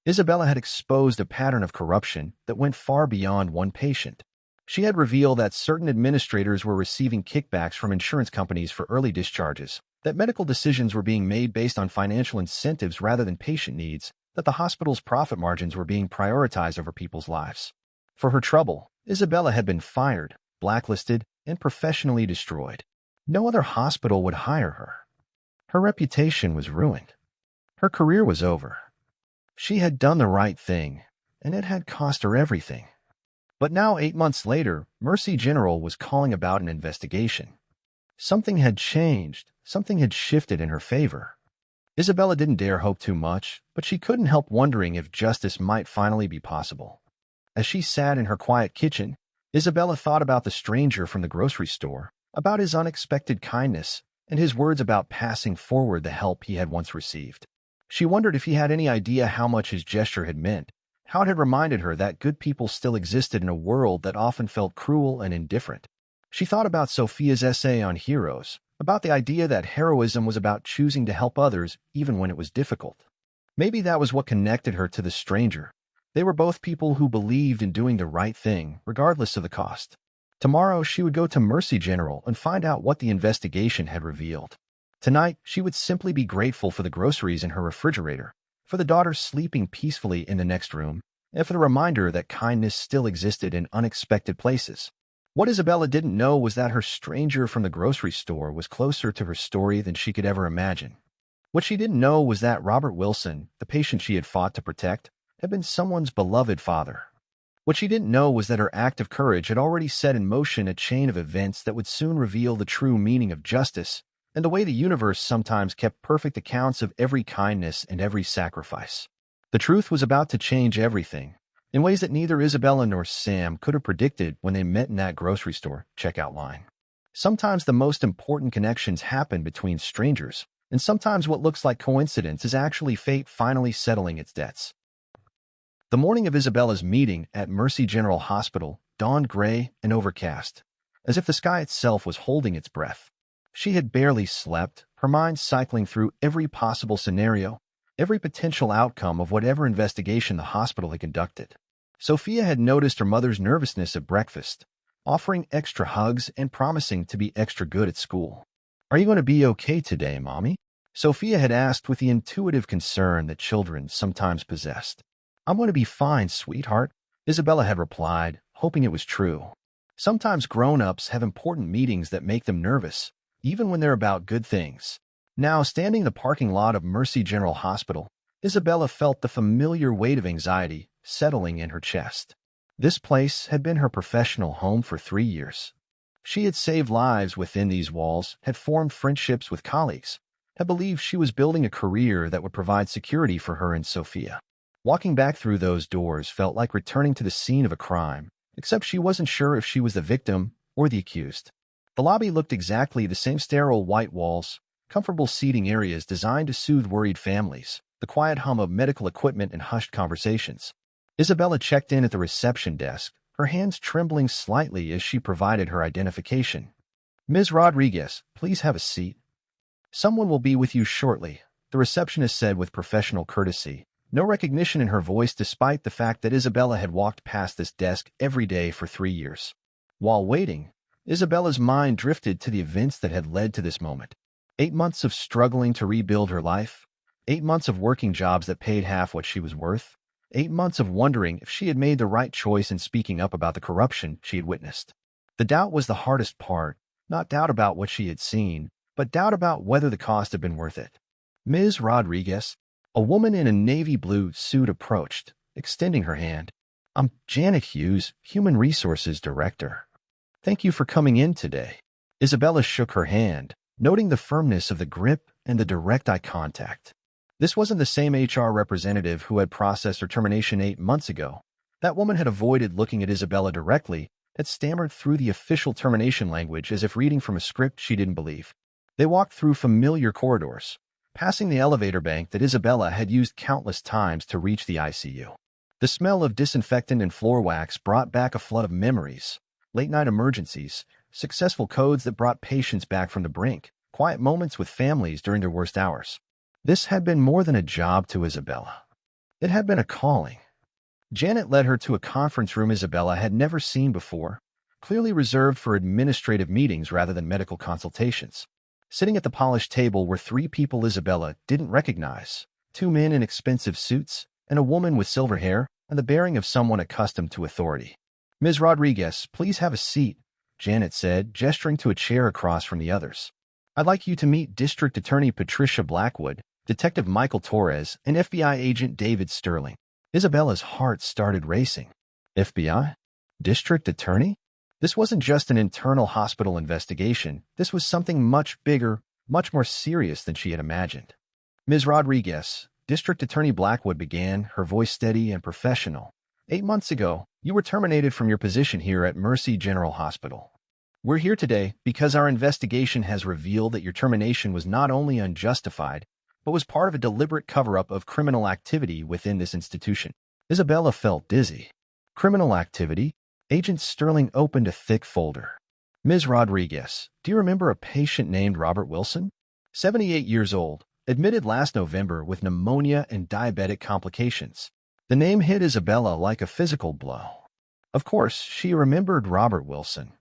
Isabella had exposed a pattern of corruption that went far beyond one patient. She had revealed that certain administrators were receiving kickbacks from insurance companies for early discharges, that medical decisions were being made based on financial incentives rather than patient needs, that the hospital's profit margins were being prioritized over people's lives. For her trouble, Isabella had been fired, blacklisted, and professionally destroyed. No other hospital would hire her. Her reputation was ruined. Her career was over. She had done the right thing, and it had cost her everything. But now, 8 months later, Mercy General was calling about an investigation. Something had changed. Something had shifted in her favor. Isabella didn't dare hope too much, but she couldn't help wondering if justice might finally be possible. As she sat in her quiet kitchen, Isabella thought about the stranger from the grocery store, about his unexpected kindness, and his words about passing forward the help he had once received. She wondered if he had any idea how much his gesture had meant, how it had reminded her that good people still existed in a world that often felt cruel and indifferent. She thought about Sophia's essay on heroes, about the idea that heroism was about choosing to help others even when it was difficult. Maybe that was what connected her to the stranger. They were both people who believed in doing the right thing, regardless of the cost. Tomorrow, she would go to Mercy General and find out what the investigation had revealed. Tonight, she would simply be grateful for the groceries in her refrigerator, for the daughter sleeping peacefully in the next room, and for the reminder that kindness still existed in unexpected places. What Isabella didn't know was that her stranger from the grocery store was closer to her story than she could ever imagine. What she didn't know was that Robert Wilson, the patient she had fought to protect, had been someone's beloved father. What she didn't know was that her act of courage had already set in motion a chain of events that would soon reveal the true meaning of justice and the way the universe sometimes kept perfect accounts of every kindness and every sacrifice. The truth was about to change everything, in ways that neither Isabella nor Sam could have predicted when they met in that grocery store checkout line. Sometimes the most important connections happen between strangers, and sometimes what looks like coincidence is actually fate finally settling its debts. The morning of Isabella's meeting at Mercy General Hospital dawned gray and overcast, as if the sky itself was holding its breath. She had barely slept, her mind cycling through every possible scenario, every potential outcome of whatever investigation the hospital had conducted. Sophia had noticed her mother's nervousness at breakfast, offering extra hugs and promising to be extra good at school. "Are you going to be okay today, Mommy?" Sophia had asked with the intuitive concern that children sometimes possessed. "I'm going to be fine, sweetheart," Isabella had replied, hoping it was true. Sometimes grown-ups have important meetings that make them nervous, even when they're about good things. Now, standing in the parking lot of Mercy General Hospital, Isabella felt the familiar weight of anxiety settling in her chest. This place had been her professional home for 3 years. She had saved lives within these walls, had formed friendships with colleagues, had believed she was building a career that would provide security for her and Sophia. Walking back through those doors felt like returning to the scene of a crime, except she wasn't sure if she was the victim or the accused. The lobby looked exactly the same: sterile white walls, comfortable seating areas designed to soothe worried families, the quiet hum of medical equipment and hushed conversations. Isabella checked in at the reception desk, her hands trembling slightly as she provided her identification. "Ms. Rodriguez, please have a seat. Someone will be with you shortly," the receptionist said with professional courtesy, no recognition in her voice despite the fact that Isabella had walked past this desk every day for 3 years. While waiting, Isabella's mind drifted to the events that had led to this moment. 8 months of struggling to rebuild her life, 8 months of working jobs that paid half what she was worth, 8 months of wondering if she had made the right choice in speaking up about the corruption she had witnessed. The doubt was the hardest part, not doubt about what she had seen, but doubt about whether the cost had been worth it. "Ms. Rodriguez," a woman in a navy blue suit approached, extending her hand. "I'm Janet Hughes, Human Resources Director. Thank you for coming in today." Isabella shook her hand, noting the firmness of the grip and the direct eye contact. This wasn't the same HR representative who had processed her termination 8 months ago. That woman had avoided looking at Isabella directly, had stammered through the official termination language as if reading from a script she didn't believe. They walked through familiar corridors, passing the elevator bank that Isabella had used countless times to reach the ICU. The smell of disinfectant and floor wax brought back a flood of memories: late-night emergencies, successful codes that brought patients back from the brink, quiet moments with families during their worst hours. This had been more than a job to Isabella. It had been a calling. Janet led her to a conference room Isabella had never seen before, clearly reserved for administrative meetings rather than medical consultations. Sitting at the polished table were 3 people Isabella didn't recognize: 2 men in expensive suits, and a woman with silver hair and the bearing of someone accustomed to authority. "Ms. Rodriguez, please have a seat," Janet said, gesturing to a chair across from the others. "I'd like you to meet District Attorney Patricia Blackwood, Detective Michael Torres, and FBI Agent David Sterling." Isabella's heart started racing. FBI? District Attorney? This wasn't just an internal hospital investigation. This was something much bigger, much more serious than she had imagined. "Ms. Rodriguez," District Attorney Blackwood began, her voice steady and professional. 8 months ago, you were terminated from your position here at Mercy General Hospital. We're here today because our investigation has revealed that your termination was not only unjustified, but was part of a deliberate cover-up of criminal activity within this institution. Isabella felt dizzy. Criminal activity? Agent Sterling opened a thick folder. "Ms. Rodriguez, do you remember a patient named Robert Wilson? 78 years old, admitted last November with pneumonia and diabetic complications." The name hit Isabella like a physical blow. Of course, she remembered Robert Wilson.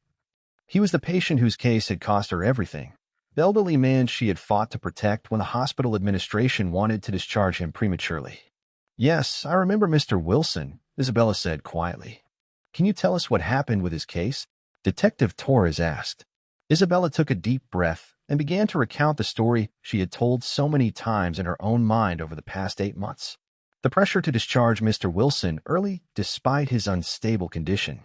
He was the patient whose case had cost her everything, the elderly man she had fought to protect when the hospital administration wanted to discharge him prematurely. "Yes, I remember Mr. Wilson," Isabella said quietly. "Can you tell us what happened with his case?" Detective Torres asked. Isabella took a deep breath and began to recount the story she had told so many times in her own mind over the past 8 months. The pressure to discharge Mr. Wilson early, despite his unstable condition.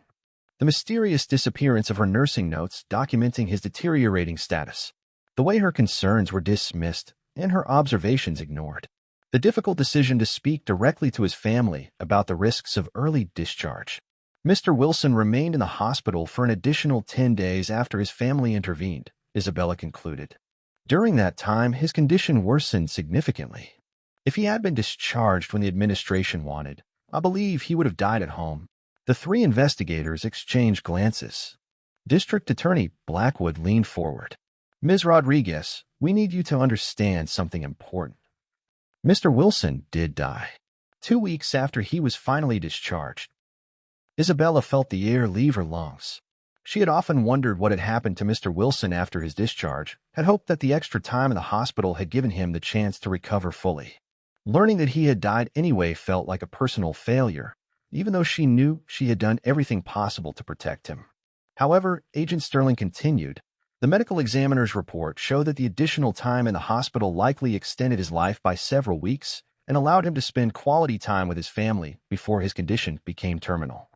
The mysterious disappearance of her nursing notes documenting his deteriorating status. the way her concerns were dismissed and her observations ignored. The difficult decision to speak directly to his family about the risks of early discharge. Mr. Wilson remained in the hospital for an additional 10 days after his family intervened, Isabella concluded. During that time, his condition worsened significantly. If he had been discharged when the administration wanted, I believe he would have died at home. The three investigators exchanged glances. District Attorney Blackwood leaned forward. Ms. Rodriguez, we need you to understand something important. Mr. Wilson did die 2 weeks after he was finally discharged. Isabella felt the air leave her lungs. She had often wondered what had happened to Mr. Wilson after his discharge, had hoped that the extra time in the hospital had given him the chance to recover fully. Learning that he had died anyway felt like a personal failure, even though she knew she had done everything possible to protect him. However, Agent Sterling continued, the medical examiner's report showed that the additional time in the hospital likely extended his life by several weeks and allowed him to spend quality time with his family before his condition became terminal.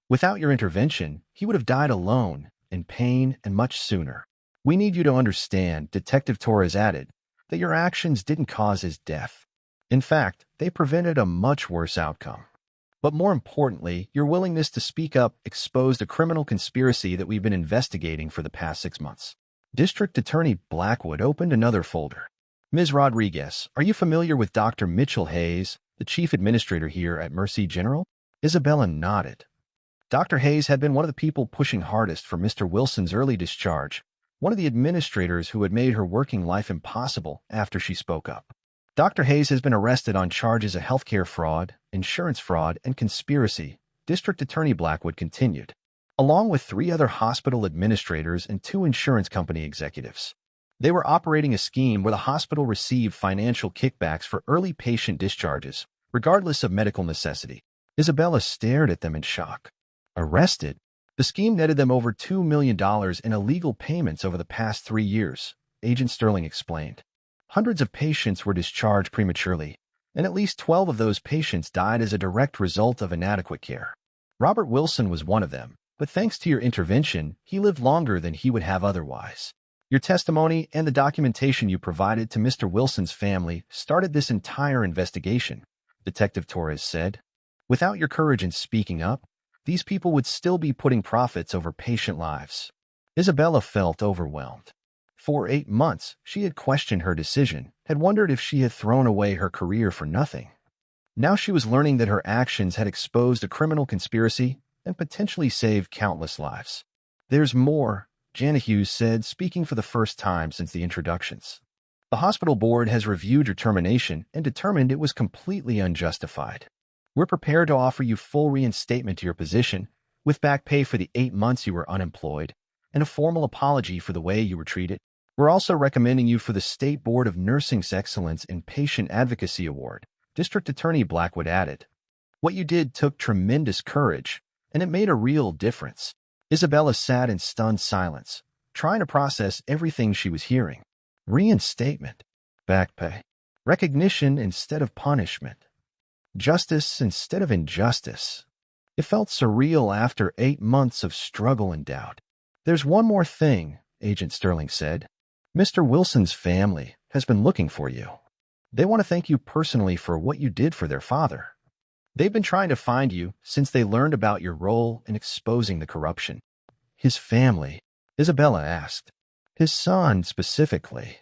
Without your intervention, he would have died alone, in pain, and much sooner. We need you to understand, Detective Torres added, that your actions didn't cause his death. In fact, they prevented a much worse outcome. But more importantly, your willingness to speak up exposed a criminal conspiracy that we've been investigating for the past 6 months. District Attorney Blackwood opened another folder. Ms. Rodriguez, are you familiar with Dr. Mitchell Hayes, the chief administrator here at Mercy General? Isabella nodded. Dr. Hayes had been one of the people pushing hardest for Mr. Wilson's early discharge, one of the administrators who had made her working life impossible after she spoke up. Dr. Hayes has been arrested on charges of healthcare fraud, insurance fraud, and conspiracy, District Attorney Blackwood continued, along with 3 other hospital administrators and 2 insurance company executives. They were operating a scheme where the hospital received financial kickbacks for early patient discharges, regardless of medical necessity. Isabella stared at them in shock. Arrested? The scheme netted them over $2 million in illegal payments over the past 3 years, Agent Sterling explained. Hundreds of patients were discharged prematurely, and at least 12 of those patients died as a direct result of inadequate care. Robert Wilson was one of them, but thanks to your intervention, he lived longer than he would have otherwise. Your testimony and the documentation you provided to Mr. Wilson's family started this entire investigation, Detective Torres said. Without your courage in speaking up, these people would still be putting profits over patient lives. Isabella felt overwhelmed. For 8 months, she had questioned her decision, had wondered if she had thrown away her career for nothing. Now she was learning that her actions had exposed a criminal conspiracy and potentially saved countless lives. There's more, Janet Hughes said, speaking for the first time since the introductions. The hospital board has reviewed your termination and determined it was completely unjustified. We're prepared to offer you full reinstatement to your position, with back pay for the 8 months you were unemployed, and a formal apology for the way you were treated. We're also recommending you for the State Board of Nursing's Excellence in Patient Advocacy Award, District Attorney Blackwood added. What you did took tremendous courage, and it made a real difference. Isabella sat in stunned silence, trying to process everything she was hearing. Reinstatement, back pay, recognition instead of punishment, justice instead of injustice. It felt surreal after 8 months of struggle and doubt. There's one more thing, Agent Sterling said. Mr. Wilson's family has been looking for you. They want to thank you personally for what you did for their father. They've been trying to find you since they learned about your role in exposing the corruption. His family, Isabella asked. His son, specifically.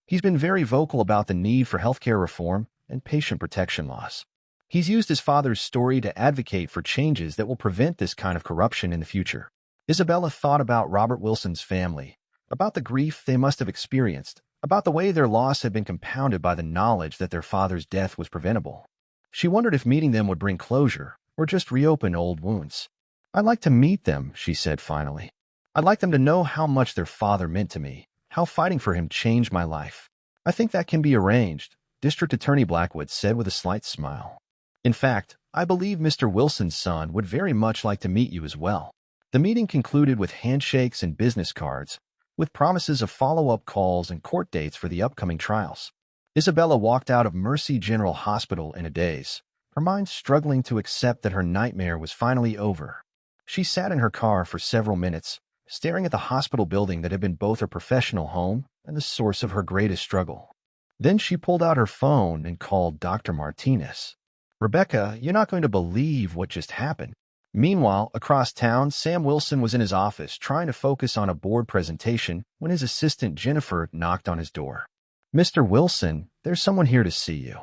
He's been very vocal about the need for healthcare reform and patient protection laws. He's used his father's story to advocate for changes that will prevent this kind of corruption in the future. Isabella thought about Robert Wilson's family, about the grief they must have experienced, about the way their loss had been compounded by the knowledge that their father's death was preventable. She wondered if meeting them would bring closure or just reopen old wounds. I'd like to meet them, she said finally. I'd like them to know how much their father meant to me, how fighting for him changed my life. I think that can be arranged, District Attorney Blackwood said with a slight smile. In fact, I believe Mr. Wilson's son would very much like to meet you as well. The meeting concluded with handshakes and business cards, with promises of follow-up calls and court dates for the upcoming trials. Isabella walked out of Mercy General Hospital in a daze, her mind struggling to accept that her nightmare was finally over. She sat in her car for several minutes, staring at the hospital building that had been both her professional home and the source of her greatest struggle. Then she pulled out her phone and called Dr. Martinez. "Rebecca, you're not going to believe what just happened." Meanwhile, across town, Sam Wilson was in his office trying to focus on a board presentation when his assistant Jennifer knocked on his door. "Mr. Wilson, there's someone here to see you.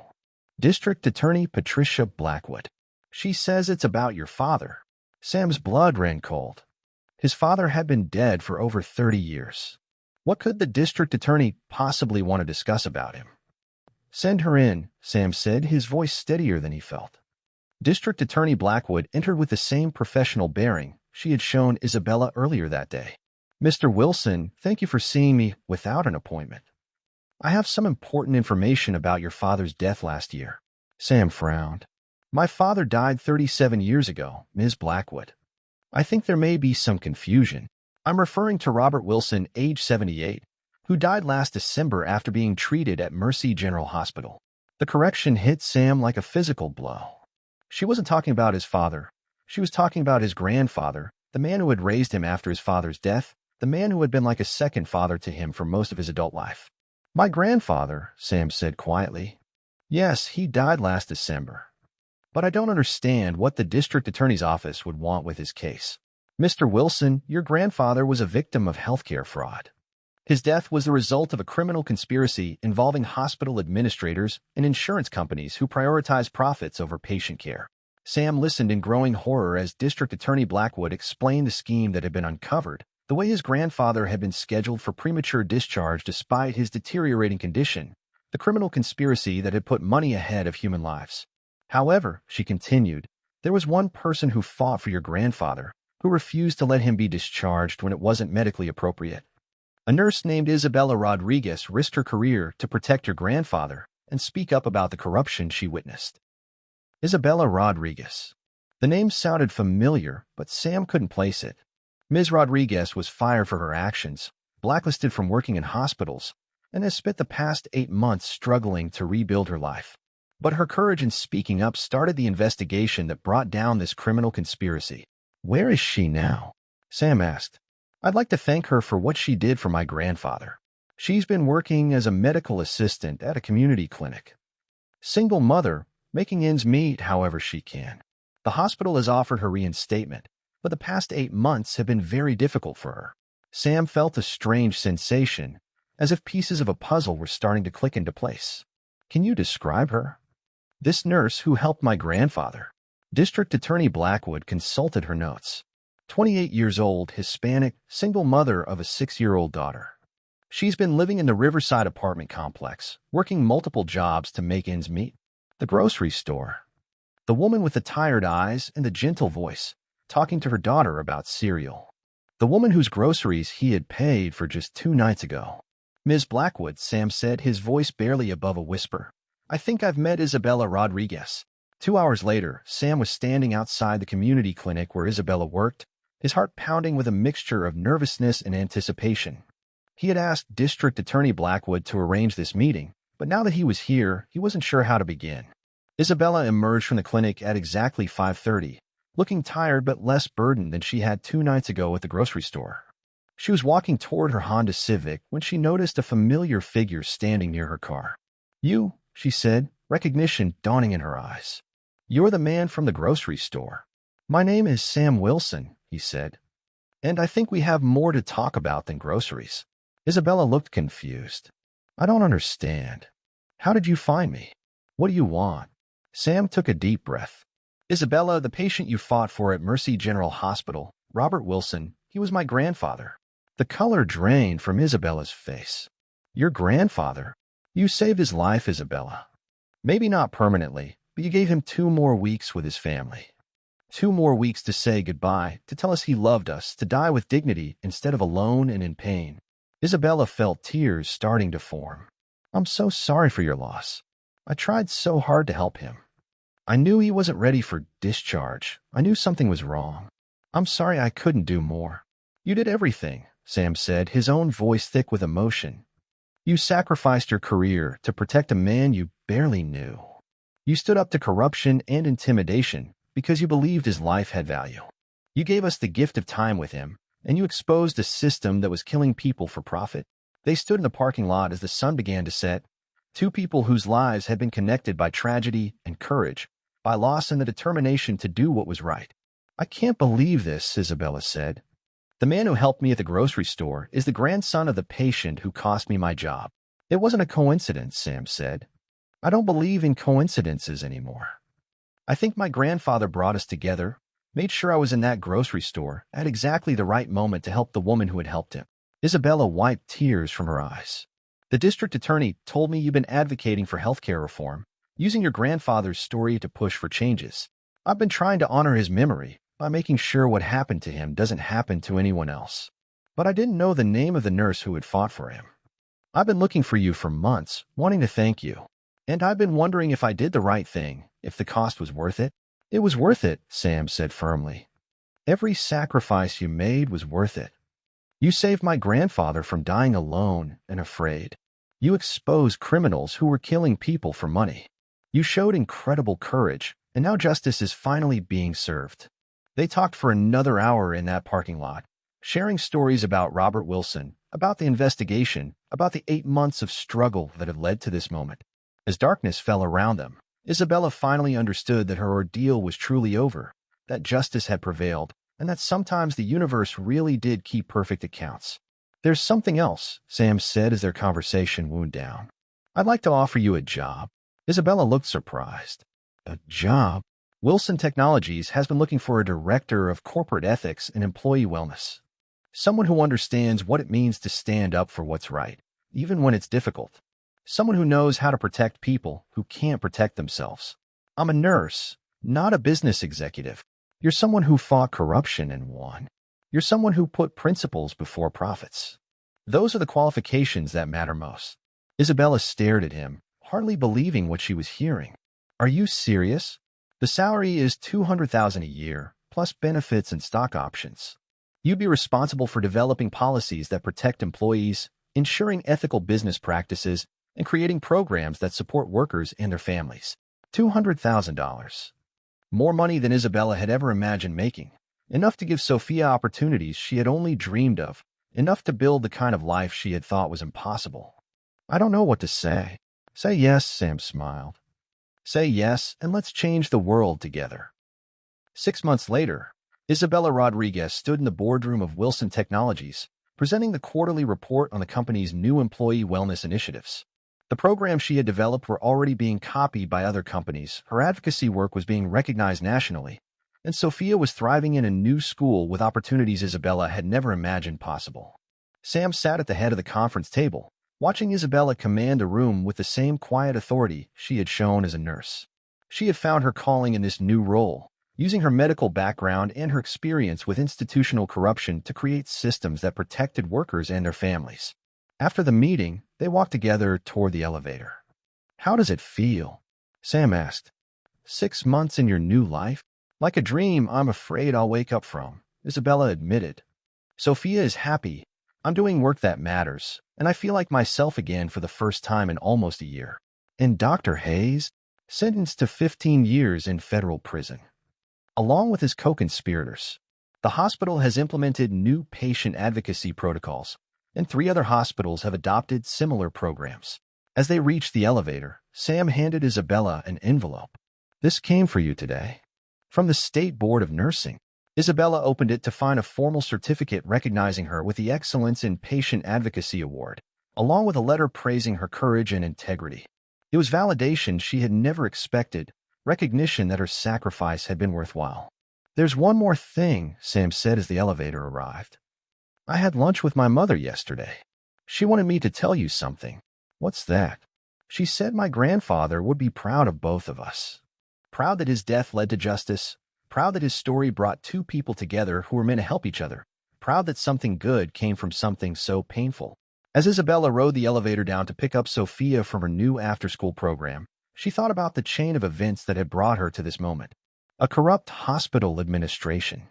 District Attorney Patricia Blackwood. She says it's about your father." Sam's blood ran cold. His father had been dead for over 30 years. What could the district attorney possibly want to discuss about him? "Send her in," Sam said, his voice steadier than he felt. District Attorney Blackwood entered with the same professional bearing she had shown Isabella earlier that day. "Mr. Wilson, thank you for seeing me without an appointment. I have some important information about your father's death last year." Sam frowned. "My father died 37 years ago, Ms. Blackwood. I think there may be some confusion. I'm referring to Robert Wilson, age 78, who died last December after being treated at Mercy General Hospital." The correction hit Sam like a physical blow. She wasn't talking about his father. She was talking about his grandfather, the man who had raised him after his father's death, the man who had been like a second father to him for most of his adult life. "My grandfather," Sam said quietly. "Yes, he died last December. But I don't understand what the district attorney's office would want with his case. Mr. Wilson, your grandfather was a victim of healthcare fraud. His death was the result of a criminal conspiracy involving hospital administrators and insurance companies who prioritize profits over patient care." Sam listened in growing horror as District Attorney Blackwood explained the scheme that had been uncovered, the way his grandfather had been scheduled for premature discharge despite his deteriorating condition, the criminal conspiracy that had put money ahead of human lives. "However," she continued, "there was one person who fought for your grandfather, who refused to let him be discharged when it wasn't medically appropriate. A nurse named Isabella Rodriguez risked her career to protect your grandfather and speak up about the corruption she witnessed." Isabella Rodriguez. The name sounded familiar, but Sam couldn't place it. Ms. Rodriguez was fired for her actions, blacklisted from working in hospitals, and has spent the past 8 months struggling to rebuild her life. But her courage in speaking up started the investigation that brought down this criminal conspiracy. "Where is she now?" Sam asked. "I'd like to thank her for what she did for my grandfather. She's been working as a medical assistant at a community clinic. Single mother, making ends meet however she can. The hospital has offered her reinstatement, but the past 8 months have been very difficult for her." Sam felt a strange sensation, as if pieces of a puzzle were starting to click into place. "Can you describe her?" "This nurse who helped my grandfather." District Attorney Blackwood consulted her notes. 28 years old, Hispanic, single mother of a 6-year-old daughter. She's been living in the Riverside apartment complex, working multiple jobs to make ends meet. The grocery store. The woman with the tired eyes and the gentle voice, talking to her daughter about cereal. The woman whose groceries he had paid for just 2 nights ago. "Ms. Blackwood," Sam said, his voice barely above a whisper. "I think I've met Isabella Rodriguez." 2 hours later, Sam was standing outside the community clinic where Isabella worked, his heart pounding with a mixture of nervousness and anticipation. He had asked District Attorney Blackwood to arrange this meeting, but now that he was here, he wasn't sure how to begin. Isabella emerged from the clinic at exactly 5:30, looking tired but less burdened than she had 2 nights ago at the grocery store. She was walking toward her Honda Civic when she noticed a familiar figure standing near her car. "You," she said, recognition dawning in her eyes. "You're the man from the grocery store." "My name is Sam Wilson," he said. "And I think we have more to talk about than groceries." Isabella looked confused. "I don't understand. How did you find me? What do you want?" Sam took a deep breath. "Isabella, the patient you fought for at Mercy General Hospital, Robert Wilson, he was my grandfather." The color drained from Isabella's face. "Your grandfather? You saved his life, Isabella. Maybe not permanently, but you gave him 2 more weeks with his family. 2 more weeks to say goodbye, to tell us he loved us, to die with dignity instead of alone and in pain." Isabella felt tears starting to form. "I'm so sorry for your loss. I tried so hard to help him. I knew he wasn't ready for discharge. I knew something was wrong. I'm sorry I couldn't do more." "You did everything," Sam said, his own voice thick with emotion. "You sacrificed your career to protect a man you barely knew. You stood up to corruption and intimidation because you believed his life had value. You gave us the gift of time with him, and you exposed a system that was killing people for profit. They stood in the parking lot as the sun began to set, two people whose lives had been connected by tragedy and courage, by loss and the determination to do what was right. "I can't believe this," Isabella said. "The man who helped me at the grocery store is the grandson of the patient who cost me my job." "It wasn't a coincidence," Sam said. "I don't believe in coincidences anymore. I think my grandfather brought us together, made sure I was in that grocery store at exactly the right moment to help the woman who had helped him." Isabella wiped tears from her eyes. "The district attorney told me you've been advocating for healthcare reform, using your grandfather's story to push for changes. I've been trying to honor his memory by making sure what happened to him doesn't happen to anyone else. But I didn't know the name of the nurse who had fought for him. I've been looking for you for months, wanting to thank you. And I've been wondering if I did the right thing, if the cost was worth it." "It was worth it," Sam said firmly. "Every sacrifice you made was worth it. You saved my grandfather from dying alone and afraid. You exposed criminals who were killing people for money. You showed incredible courage, and now justice is finally being served." They talked for another hour in that parking lot, sharing stories about Robert Wilson, about the investigation, about the 8 months of struggle that had led to this moment. As darkness fell around them, Isabella finally understood that her ordeal was truly over, that justice had prevailed, and that sometimes the universe really did keep perfect accounts. "There's something else," Sam said as their conversation wound down. "I'd like to offer you a job." Isabella looked surprised. "A job?" "Wilson Technologies has been looking for a director of corporate ethics and employee wellness. Someone who understands what it means to stand up for what's right, even when it's difficult. Someone who knows how to protect people who can't protect themselves. I'm a nurse, not a business executive. You're someone who fought corruption and won. You're someone who put principles before profits. Those are the qualifications that matter most." Isabella stared at him, hardly believing what she was hearing. "Are you serious? The salary is $200,000 a year, plus benefits and stock options. You'd be responsible for developing policies that protect employees, ensuring ethical business practices, and creating programs that support workers and their families. $200,000. More money than Isabella had ever imagined making. Enough to give Sophia opportunities she had only dreamed of. Enough to build the kind of life she had thought was impossible. "I don't know what to say." "Say yes," Sam smiled. "Say yes, and let's change the world together." 6 months later, Isabella Rodriguez stood in the boardroom of Wilson Technologies, presenting the quarterly report on the company's new employee wellness initiatives. The programs she had developed were already being copied by other companies, her advocacy work was being recognized nationally, and Sophia was thriving in a new school with opportunities Isabella had never imagined possible. Sam sat at the head of the conference table, watching Isabella command a room with the same quiet authority she had shown as a nurse. She had found her calling in this new role, using her medical background and her experience with institutional corruption to create systems that protected workers and their families. After the meeting, they walked together toward the elevator. "How does it feel?" Sam asked. 6 months in your new life? "Like a dream I'm afraid I'll wake up from," Isabella admitted. "Sophia is happy. I'm doing work that matters, and I feel like myself again for the first time in almost a year." And Dr. Hayes, sentenced to 15 years in federal prison, along with his co-conspirators. The hospital has implemented new patient advocacy protocols, and 3 other hospitals have adopted similar programs. As they reached the elevator, Sam handed Isabella an envelope. "This came for you today. From the State Board of Nursing." Isabella opened it to find a formal certificate recognizing her with the Excellence in Patient Advocacy Award, along with a letter praising her courage and integrity. It was validation she had never expected, recognition that her sacrifice had been worthwhile. "There's one more thing," Sam said as the elevator arrived. "I had lunch with my mother yesterday. She wanted me to tell you something." "What's that?" "She said my grandfather would be proud of both of us. Proud that his death led to justice. Proud that his story brought 2 people together who were meant to help each other. Proud that something good came from something so painful." As Isabella rode the elevator down to pick up Sophia from her new after-school program, she thought about the chain of events that had brought her to this moment. A corrupt hospital administration.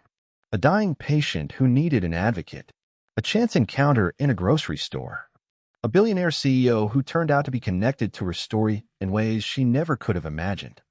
A dying patient who needed an advocate. A chance encounter in a grocery store. A billionaire CEO who turned out to be connected to her story in ways she never could have imagined.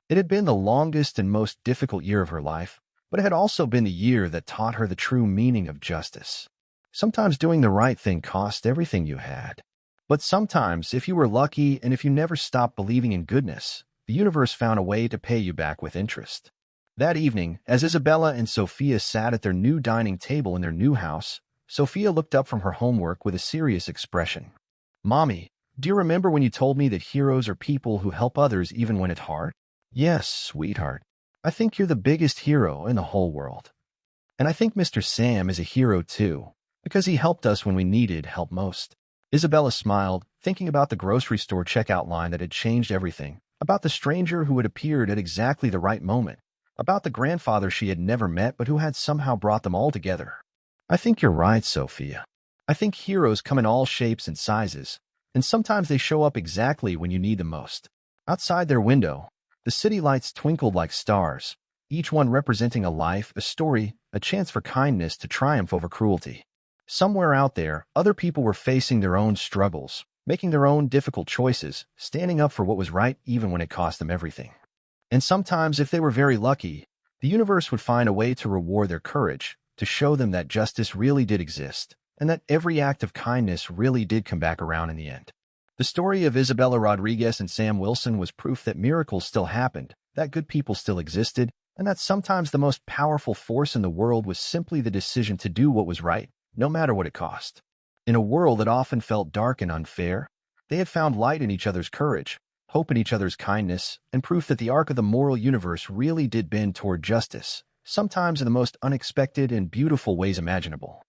It had been the longest and most difficult year of her life, but it had also been the year that taught her the true meaning of justice. Sometimes doing the right thing cost everything you had. But sometimes, if you were lucky and if you never stopped believing in goodness, the universe found a way to pay you back with interest. That evening, as Isabella and Sophia sat at their new dining table in their new house, Sophia looked up from her homework with a serious expression. "Mommy, do you remember when you told me that heroes are people who help others even when it's hard?" "Yes, sweetheart. I think you're the biggest hero in the whole world. And I think Mr. Sam is a hero too, because he helped us when we needed help most." Isabella smiled, thinking about the grocery store checkout line that had changed everything, about the stranger who had appeared at exactly the right moment, about the grandfather she had never met but who had somehow brought them all together. "I think you're right, Sophia. I think heroes come in all shapes and sizes, and sometimes they show up exactly when you need them most." Outside their window, the city lights twinkled like stars, each one representing a life, a story, a chance for kindness to triumph over cruelty. Somewhere out there, other people were facing their own struggles, making their own difficult choices, standing up for what was right even when it cost them everything. And sometimes, if they were very lucky, the universe would find a way to reward their courage, to show them that justice really did exist, and that every act of kindness really did come back around in the end. The story of Isabella Rodriguez and Sam Wilson was proof that miracles still happened, that good people still existed, and that sometimes the most powerful force in the world was simply the decision to do what was right, no matter what it cost. In a world that often felt dark and unfair, they had found light in each other's courage, hope in each other's kindness, and proof that the arc of the moral universe really did bend toward justice, sometimes in the most unexpected and beautiful ways imaginable.